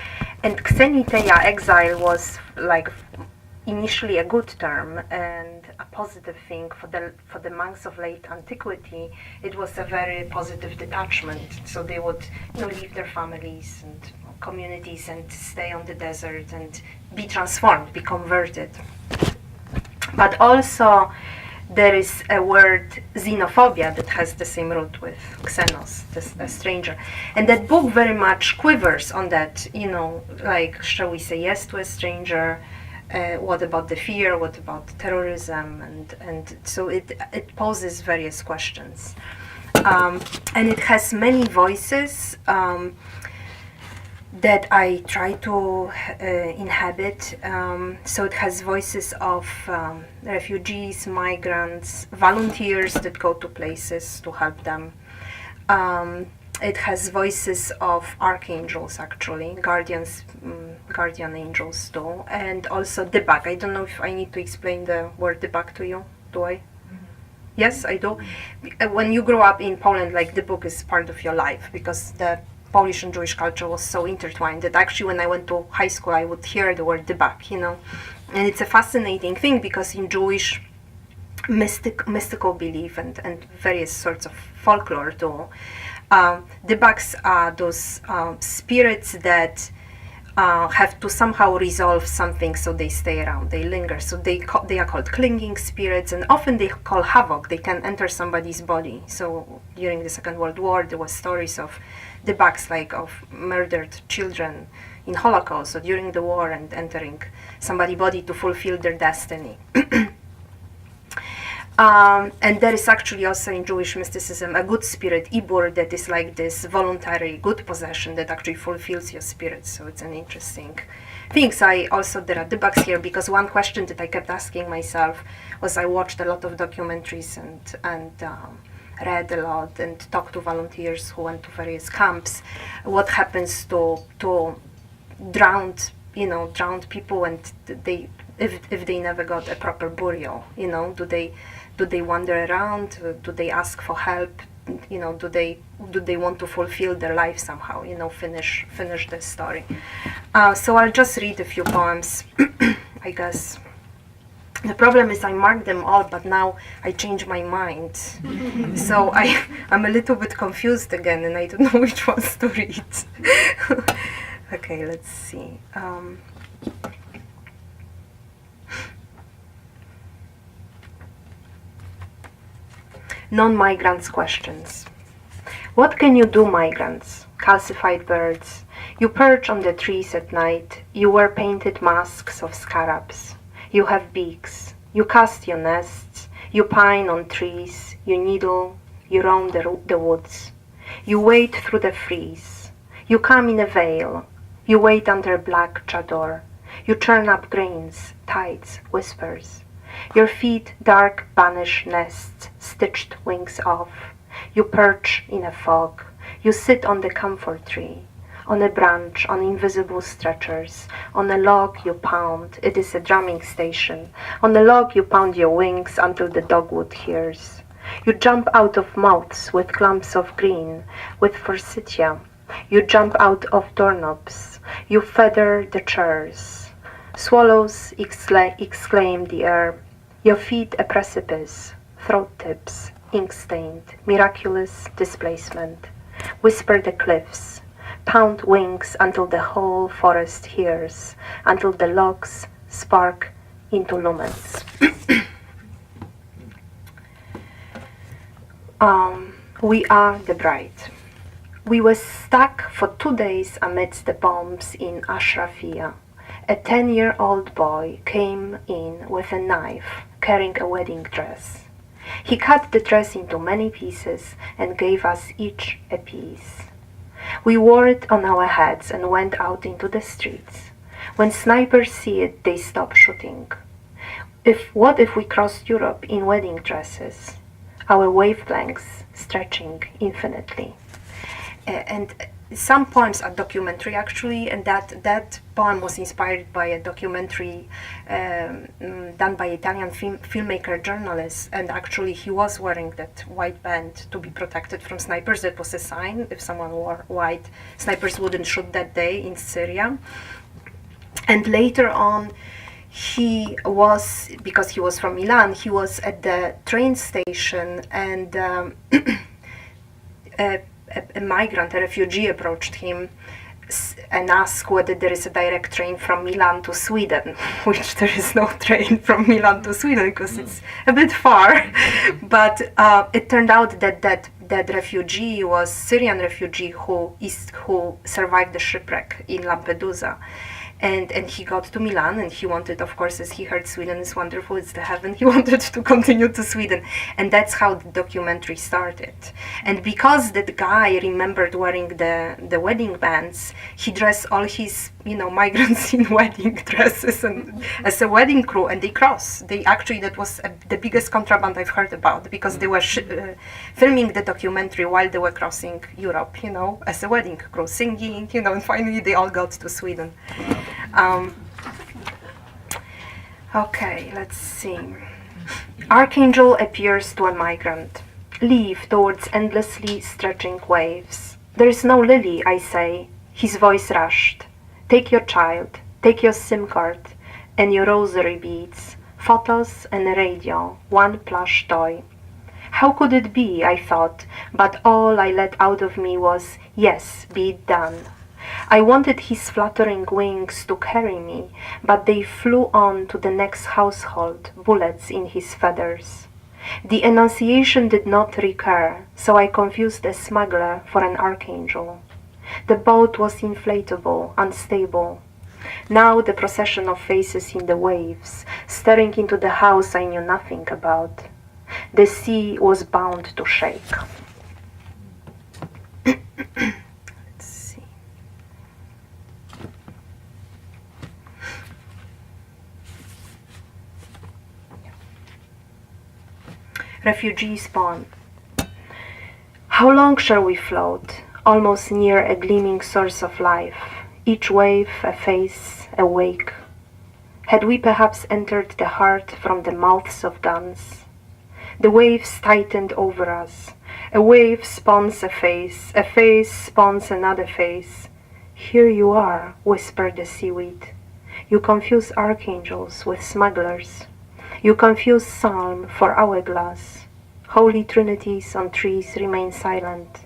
[SPEAKER 12] And Xeniteia, exile, was like initially a good term and a positive thing for the monks of late antiquity. It was a very positive detachment, so they would leave their families and communities and stay on the desert and be transformed, be converted. But also there is a word xenophobia that has the same root with xenos, the stranger. And that book very much quivers on that, like, shall we say yes to a stranger? What about the fear? What about terrorism? And so it poses various questions. And it has many voices that I try to inhabit. So it has voices of refugees, migrants, volunteers that go to places to help them. It has voices of archangels, actually, guardian angels too, and also debug. I don't know if I need to explain the word debug to you, do I? Yes, I do. When you grow up in Poland, like, the book is part of your life, because the Polish and Jewish culture was so intertwined that actually when I went to high school I would hear the word debug, And it's a fascinating thing because in Jewish mystical belief and various sorts of folklore too, debugs are those spirits that have to somehow resolve something, so they stay around, they linger. So they are called clinging spirits, and often they call havoc. They can enter somebody's body. So during the Second World War, there was stories of debugs, like of murdered children in Holocaust, or during the war, and entering somebody's body to fulfill their destiny. And there is actually also in Jewish mysticism a good spirit, Ibur, that is like this voluntary good possession that actually fulfills your spirit. So it's an interesting thing. So there are debugs here, because one question that I kept asking myself was, I watched a lot of documentaries and read a lot and talked to volunteers who went to various camps. What happens to drowned people, and if they never got a proper burial, do they wander around? Do they ask for help? Do they want to fulfill their life somehow? Finish the story. So I'll just read a few poems, I guess. The problem is I marked them all, but now I change my mind. So I'm a little bit confused again, and I don't know which ones to read. Okay, let's see. Non-migrants' questions. What can you do, migrants? Calcified birds. You perch on the trees at night. You wear painted masks of scarabs. You have beaks. You cast your nests. You pine on trees. You needle. You roam the woods. You wade through the freeze. You come in a veil. You wait under a black chador. You churn up grains, tides, whispers. Your feet dark banish nests, stitched wings off. You perch in a fog. You sit on the camphor tree. On a branch, on invisible stretchers. On a log you pound, it is a drumming station. On a log you pound your wings until the dogwood hears. You jump out of mouths with clumps of green, with forsythia. You jump out of doorknobs. You feather the chairs. Swallows exclaim the air. Your feet a precipice, throat tips, ink-stained, miraculous displacement. Whisper the cliffs. Pound wings until the whole forest hears, until the logs spark into lumens. We are the bride. We were stuck for 2 days amidst the bombs in Ashrafia. A 10-year-old boy came in with a knife, carrying a wedding dress. He cut the dress into many pieces and gave us each a piece. We wore it on our heads and went out into the streets. When snipers see it, they stop shooting. What if we crossed Europe in wedding dresses, our wavelengths stretching infinitely? And some poems are documentary actually, and that poem was inspired by a documentary done by Italian filmmaker journalist, and actually he was wearing that white band to be protected from snipers. That was a sign: if someone wore white, snipers wouldn't shoot that day in Syria. And later on, he was, because he was from Milan, he was at the train station, and a migrant, a refugee, approached him and asked whether there is a direct train from Milan to Sweden, which there is no train from Milan to Sweden because it's a bit far. But it turned out that that refugee was Syrian refugee who survived the shipwreck in Lampedusa. And he got to Milan, and he wanted, of course, as he heard Sweden is wonderful, it's the heaven, he wanted to continue to Sweden. And that's how the documentary started. And because that guy remembered wearing the wedding bands, he dressed all his, migrants in wedding dresses and as a wedding crew, and they crossed. That was the biggest contraband I've heard about, because they were filming the documentary while they were crossing Europe, as a wedding crew, singing, and finally they all got to Sweden. Okay, let's see. Archangel appears to a migrant. Leave towards endlessly stretching waves. There is no lily, I say. His voice rushed. Take your child, take your SIM card, and your rosary beads, photos and a radio, one plush toy. How could it be, I thought, but all I let out of me was, yes, be it done. I wanted his fluttering wings to carry me, but they flew on to the next household, bullets in his feathers. The Annunciation did not recur, so I confused a smuggler for an archangel. The boat was inflatable, unstable. Now the procession of faces in the waves, staring into the house I knew nothing about. The sea was bound to shake. Refugee spawn. How long shall we float, almost near a gleaming source of life, each wave a face, a wake? Had we perhaps entered the heart from the mouths of guns? The waves tightened over us. A wave spawns a face spawns another face. Here you are, whispered the seaweed. You confuse archangels with smugglers. You confuse psalm for hourglass. Holy trinities on trees remain silent.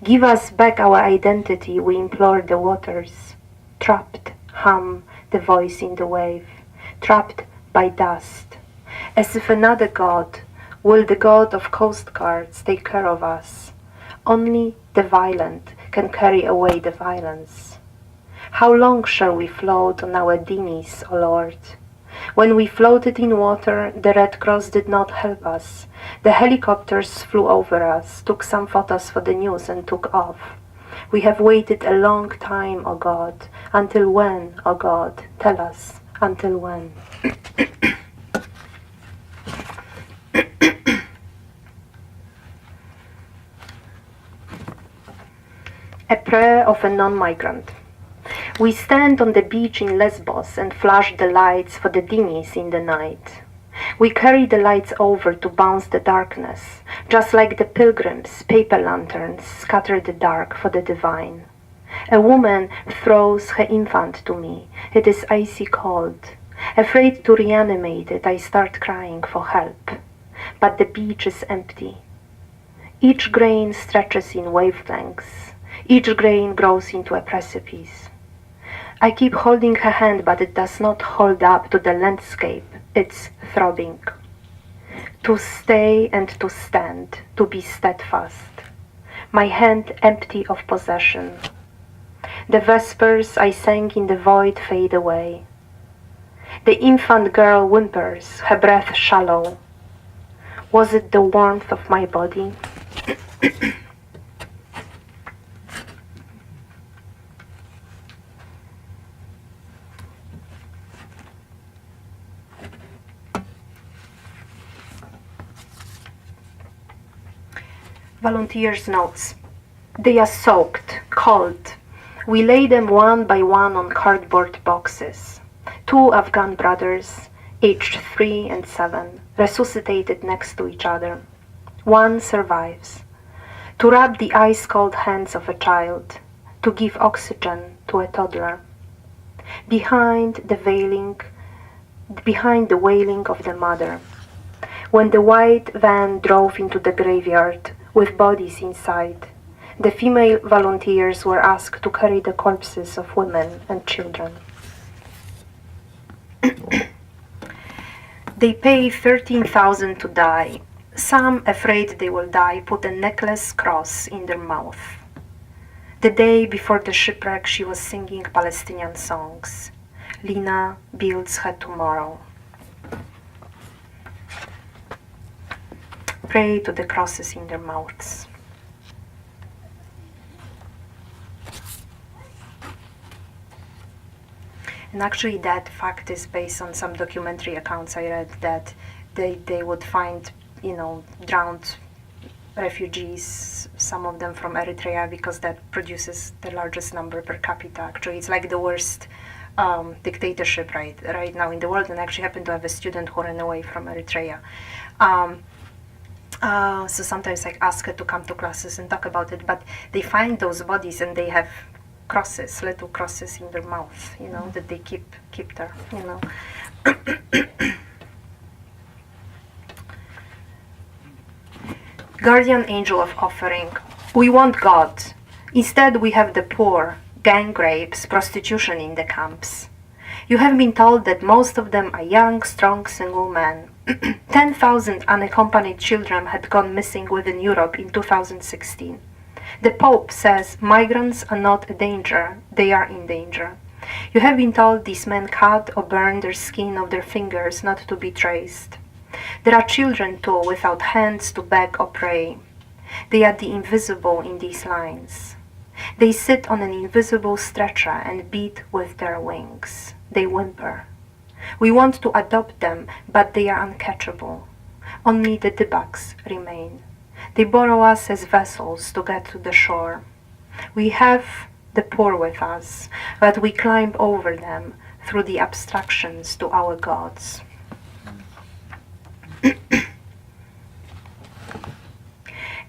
[SPEAKER 12] Give us back our identity, we implore the waters. Trapped, hum the voice in the wave. Trapped by dust. As if another god, will the god of coast guards take care of us? Only the violent can carry away the violence. How long shall we float on our dinghies, O Lord? When we floated in water, the Red Cross did not help us. The helicopters flew over us, took some photos for the news and took off. We have waited a long time, O God. Until when, O God? Tell us, until when? A prayer of a non-migrant. We stand on the beach in Lesbos and flash the lights for the dinghies in the night. We carry the lights over to bounce the darkness, just like the pilgrims' paper lanterns scatter the dark for the divine. A woman throws her infant to me. It is icy cold. Afraid to reanimate it, I start crying for help. But the beach is empty. Each grain stretches in wavelengths. Each grain grows into a precipice. I keep holding her hand, but it does not hold up to the landscape. It's throbbing. To stay and to stand, to be steadfast. My hand empty of possession. The vespers I sang in the void fade away. The infant girl whimpers, her breath shallow. Was it the warmth of my body? Volunteers' notes. They are soaked, cold. We lay them one by one on cardboard boxes. 2 Afghan brothers, aged 3 and 7, resuscitated next to each other. One survives. To rub the ice-cold hands of a child, to give oxygen to a toddler. Behind the wailing of the mother. When the white van drove into the graveyard with bodies inside, the female volunteers were asked to carry the corpses of women and children. They pay 13,000 to die. Some, afraid they will die, put a necklace cross in their mouth. The day before the shipwreck, she was singing Palestinian songs. Lina builds her tomorrow. Pray to the crosses in their mouths. And actually that fact is based on some documentary accounts I read, that they would find, drowned refugees, some of them from Eritrea, because that produces the largest number per capita. Actually, it's like the worst dictatorship right now in the world, and I actually happen to have a student who ran away from Eritrea. So sometimes I ask her to come to classes and talk about it, but they find those bodies and they have crosses, little crosses in their mouth, that they keep there, Guardian angel of offering. We want God. Instead we have the poor, gang rapes, prostitution in the camps. You have been told that most of them are young, strong, single men. 10,000 unaccompanied children had gone missing within Europe in 2016. The Pope says migrants are not a danger, they are in danger. You have been told these men cut or burn their skin of their fingers not to be traced. There are children too, without hands to beg or pray. They are the invisible in these lines. They sit on an invisible stretcher and beat with their wings. They whimper. We want to adopt them, but they are uncatchable. Only the dibaks remain. They borrow us as vessels to get to the shore. We have the poor with us, but we climb over them through the abstractions to our gods.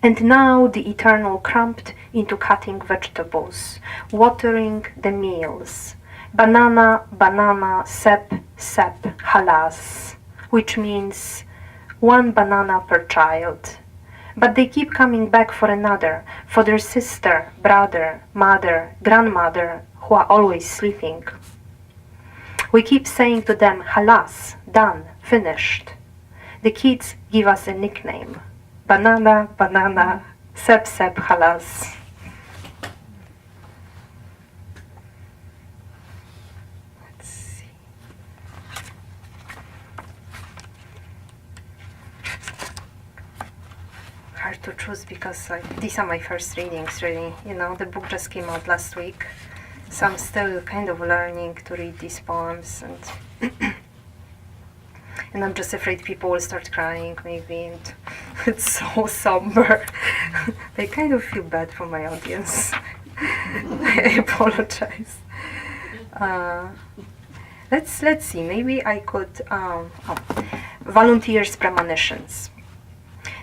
[SPEAKER 12] And now the eternal cramped into cutting vegetables, watering the meals. Banana, banana, sep, sep, halas, which means 1 banana per child. But they keep coming back for another, for their sister, brother, mother, grandmother, who are always sleeping. We keep saying to them, halas, done, finished. The kids give us a nickname. Banana, banana, sep, sep, halas. Let's see. Hard to choose because these are my first readings, really. The book just came out last week, so I'm still kind of learning to read these poems, and I'm just afraid people will start crying, maybe, and it's so somber. I kind of feel bad for my audience. I apologize. Let's see. Maybe I could volunteers premonitions.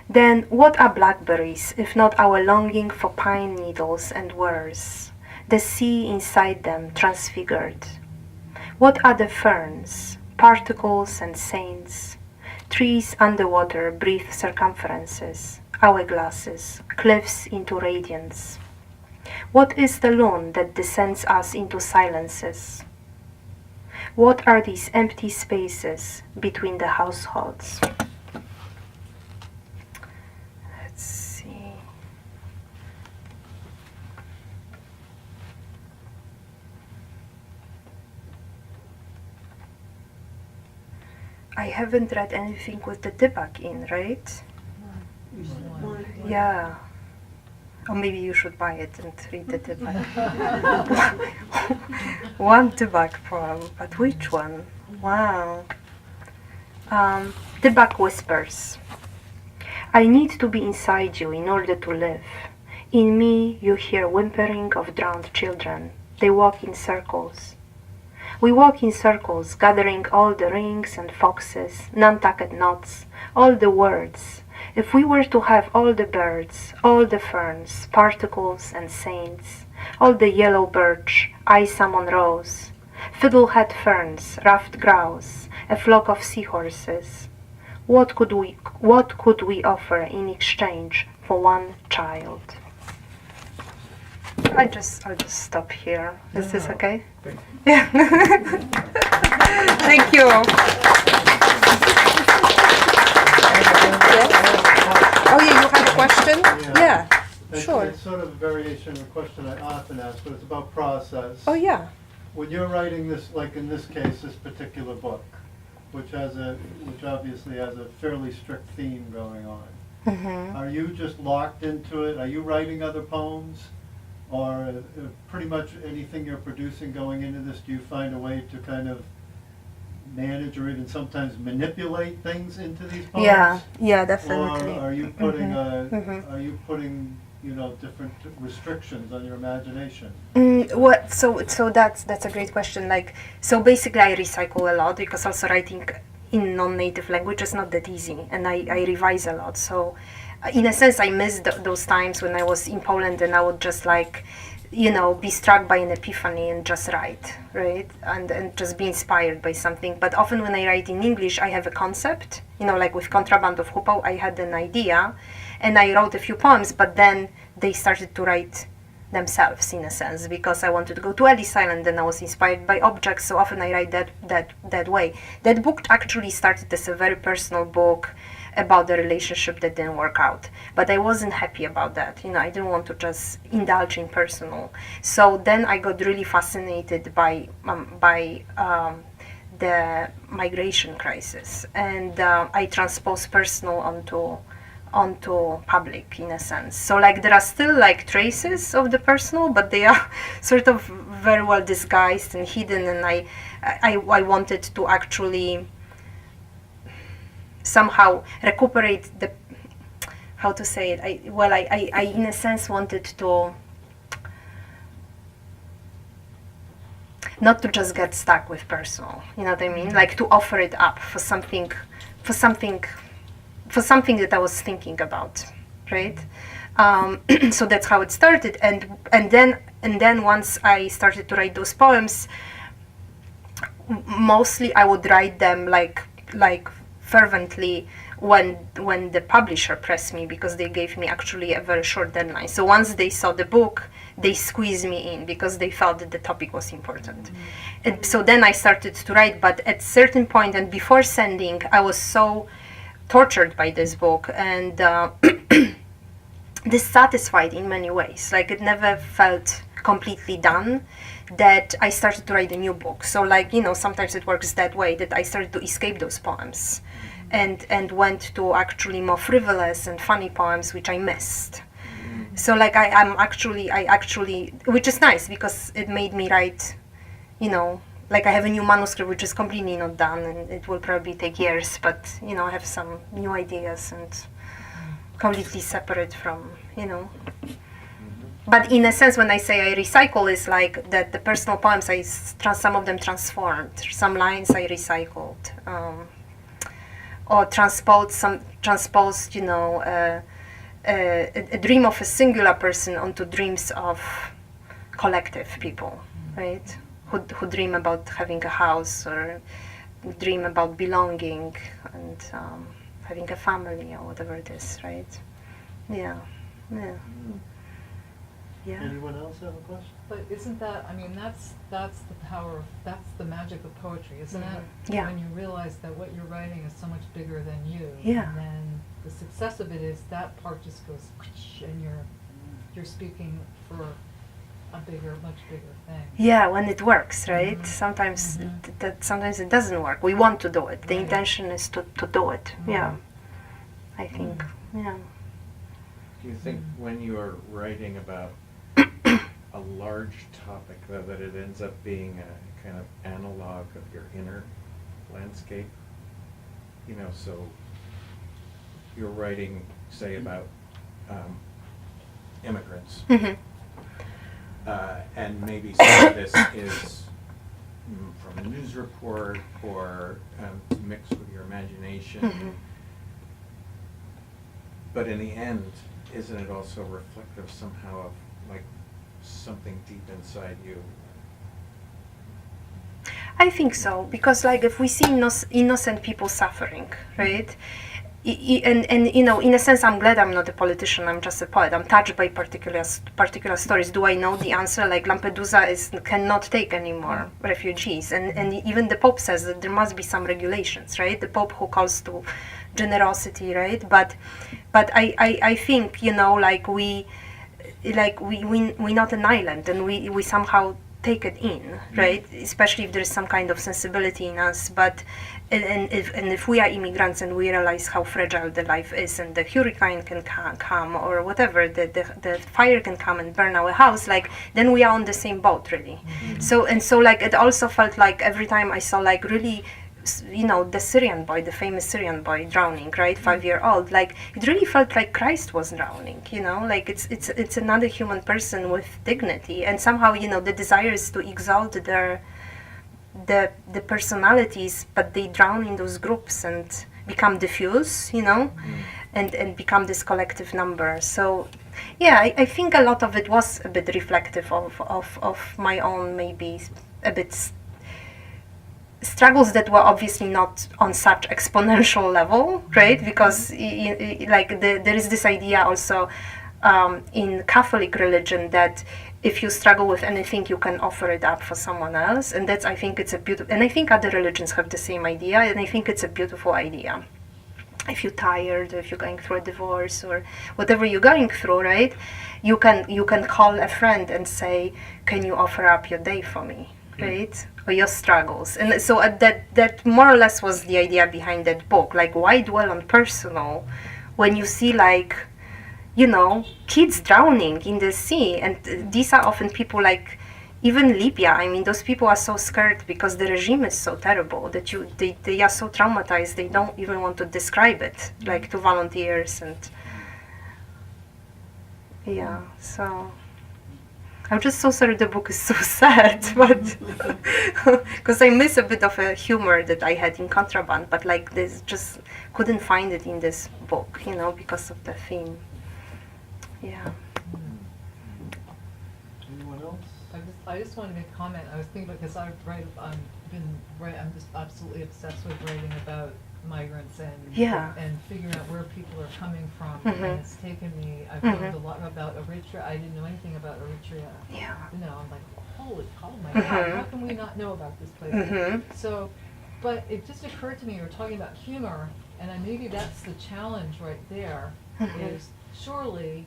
[SPEAKER 12] Then what are blackberries if not our longing for pine needles and worse, the sea inside them transfigured? What are the ferns, particles and saints? Trees underwater breathe circumferences, hourglasses, cliffs into radiance. What is the lawn that descends us into silences? What are these empty spaces between the households? Let's see. I haven't read anything with the debug in, right? Yeah. Or maybe you should buy it and read the debug. One debug poem, but which one? Wow. Debug whispers. I need to be inside you in order to live. In me you hear whimpering of drowned children. They walk in circles. We walk in circles, gathering all the rings and foxes, Nantucket knots, all the words. If we were to have all the birds, all the ferns, particles and saints, all the yellow birch, eye-salmon rose, fiddlehead ferns, ruffed grouse, a flock of seahorses, what could we offer in exchange for one child? I'll just stop here. Is this okay? Yeah. Thank you. Oh yeah, you had a question? Yeah, sure.
[SPEAKER 1] It's sort of a variation of a question I often ask, but it's about process.
[SPEAKER 12] Oh yeah.
[SPEAKER 1] When you're writing this, like in this case, this particular book, which obviously has a fairly strict theme going on, are you just locked into it? Are you writing other poems? Or pretty much anything you're producing going into this, do you find a way to kind of manage or even sometimes manipulate things into these poems?
[SPEAKER 12] Yeah, definitely.
[SPEAKER 1] Or are you putting different restrictions on your imagination?
[SPEAKER 12] So that's a great question. So basically I recycle a lot because also writing in non-native language is not that easy, and I revise a lot. So in a sense I miss those times when I was in Poland and I would just be struck by an epiphany and just write, right? And just be inspired by something. But often when I write in English, I have a concept, like with Contraband of Hoopoe, I had an idea and I wrote a few poems, but then they started to write themselves in a sense because I wanted to go to Ellis Island and I was inspired by objects, so often I write that way. That book actually started as a very personal book about the relationship that didn't work out, but I wasn't happy about that. I didn't want to just indulge in personal. So then I got really fascinated by the migration crisis, and I transposed personal onto public in a sense. So there are still traces of the personal, but they are sort of very well disguised and hidden, and I wanted to actually somehow recuperate the, how to say it, I in a sense wanted to not to just get stuck with personal, you know what I mean, to offer it up for something that I was thinking about, right? So that's how it started, and then once I started to write those poems, mostly I would write them like fervently when the publisher pressed me, because they gave me actually a very short deadline. So once they saw the book, they squeezed me in because they felt that the topic was important. And so then I started to write, but at certain point and before sending, I was so tortured by this book and dissatisfied in many ways. It never felt completely done, that I started to write a new book. So sometimes it works that way, that I started to escape those poems and went to actually more frivolous and funny poems which I missed. So I actually, which is nice because it made me write, I have a new manuscript which is completely not done and it will probably take years, but I have some new ideas and completely separate from, but in a sense, when I say I recycle, it's like that the personal poems, some of them transformed. Some lines I recycled, or transposed, you know, a dream of a singular person onto dreams of collective people, right? Who dream about having a house or dream about belonging and having a family or whatever it is, right? Yeah.
[SPEAKER 10] Anyone else have a question?
[SPEAKER 6] But isn't that, I mean, that's the power, that's the magic of poetry, isn't it?
[SPEAKER 12] Yeah.
[SPEAKER 6] When you realize that what you're writing is so much bigger than you.
[SPEAKER 12] Yeah.
[SPEAKER 6] And then the success of it is that part just goes, and you're speaking for a much bigger thing.
[SPEAKER 12] Yeah, when it works, right? Sometimes sometimes it doesn't work. We want to do it. The intention is to do it. Yeah, I think. Yeah.
[SPEAKER 10] Do you think when you are writing about a large topic, though, that it ends up being a kind of analog of your inner landscape? You know, so you're writing, say, about immigrants. And maybe some of this is from a news report or mixed with your imagination. But in the end, isn't it also reflective somehow of like something deep inside you?
[SPEAKER 12] I think so, because like if we see innocent people suffering, right? And you know, in a sense, I'm glad I'm not a politician. I'm just a poet. I'm touched by particular stories. Do I know the answer? Like Lampedusa cannot take any more refugees, and even the Pope says that there must be some regulations, right? The Pope who calls to generosity, right? But I think, you know, like we're not an island, and we somehow take it in, right? Especially if there is some kind of sensibility in us. But if we are immigrants and we realize how fragile the life is, and the hurricane can come or whatever, the fire can come and burn our house, like then we are on the same boat, really. So like it also felt like every time I saw like really, you know, the Syrian boy, the famous Syrian boy drowning, right, 5-year-old, like it really felt like Christ was drowning, you know, like it's another human person with dignity, and somehow, you know, the desire is to exalt the personalities, but they drown in those groups and become diffuse, you know, and become this collective number. So yeah, I think a lot of it was a bit reflective of my own, maybe a bit struggles that were obviously not on such exponential level, right? Because there is this idea also in Catholic religion that if you struggle with anything, you can offer it up for someone else, and that's, I think it's a beautiful, and I think other religions have the same idea, and I think it's a beautiful idea. If you're tired, or if you're going through a divorce, or whatever you're going through, right? You can call a friend and say, "Can you offer up your day for me?" Right? Or your struggles. And so that more or less was the idea behind that book. Like, why dwell on personal when you see, like, you know, kids drowning in the sea? And these are often people like, even Libya, I mean, those people are so scared because the regime is so terrible that they are so traumatized they don't even want to describe it, like, to volunteers. And yeah, so I'm just so sorry the book is so sad, but because I miss a bit of a humor that I had in Contraband, but like this, just couldn't find it in this book, you know, because of the theme. Yeah.
[SPEAKER 10] Anyone else?
[SPEAKER 6] I just wanted to make a comment. I was thinking, because I'm just absolutely obsessed with writing about migrants and figuring out where people are coming from. And it's taken me, I've learned a lot about Eritrea. I didn't know anything about Eritrea.
[SPEAKER 12] Yeah.
[SPEAKER 6] You know, I'm like, holy, oh my God, how can we not know about this place? So, but it just occurred to me, you were talking about humor, and maybe that's the challenge right there, is surely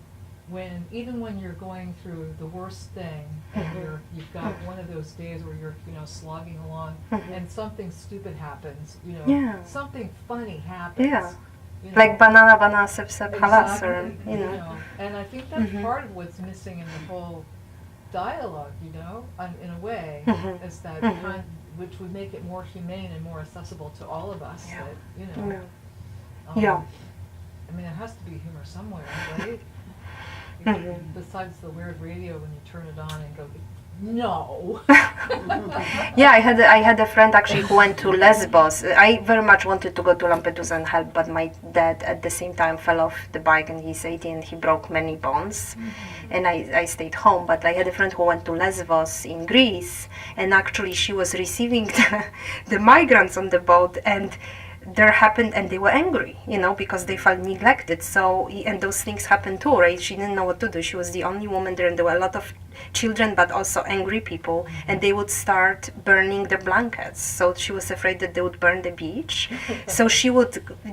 [SPEAKER 6] even when you're going through the worst thing, and you've got one of those days where you're, you know, slogging along, and something stupid happens, you know, something funny happens.
[SPEAKER 12] Yeah.
[SPEAKER 6] You know,
[SPEAKER 12] like banana sip sip halas, or you know.
[SPEAKER 6] And I think that's part of what's missing in the whole dialogue, you know, in a way, is that kind, which would make it more humane and more accessible to all of us.
[SPEAKER 12] Yeah.
[SPEAKER 6] That, you know.
[SPEAKER 12] Yeah.
[SPEAKER 6] I mean, there has to be humor somewhere, right? Besides the weird radio when you turn it on and go, no.
[SPEAKER 12] Yeah, I had a friend actually who went to Lesbos. I very much wanted to go to Lampedusa and help, but my dad at the same time fell off the bike and he's 80 and he broke many bones. And I stayed home, but I had a friend who went to Lesbos in Greece, and actually she was receiving the migrants on the boat, and there happened, and they were angry, because they felt neglected. So, and those things happened too, right? She didn't know what to do. She was the only woman there, and there were a lot of children, but also angry people, and they would start burning the blankets. So she was afraid that they would burn the beach. So she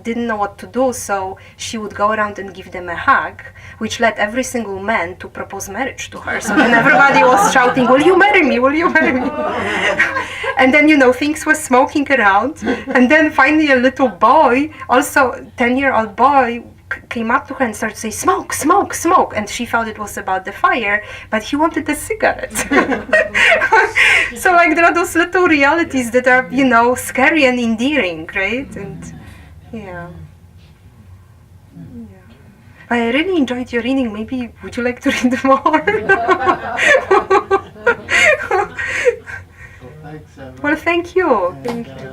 [SPEAKER 12] didn't know what to do. So she would go around and give them a hug, which led every single man to propose marriage to her. So then everybody was shouting, "Will you marry me? Will you marry me?" And then, things were smoking around. And then finally a little boy, also 10-year-old boy, came up to her and started saying, "Smoke, smoke, smoke." And she thought it was about the fire, but he wanted a cigarette. So there are those little realities that are, scary and endearing, right? And yeah. I really enjoyed your reading. Maybe would you like to read more?
[SPEAKER 1] Thanks, Emma.
[SPEAKER 12] Well, thank you. Thank you.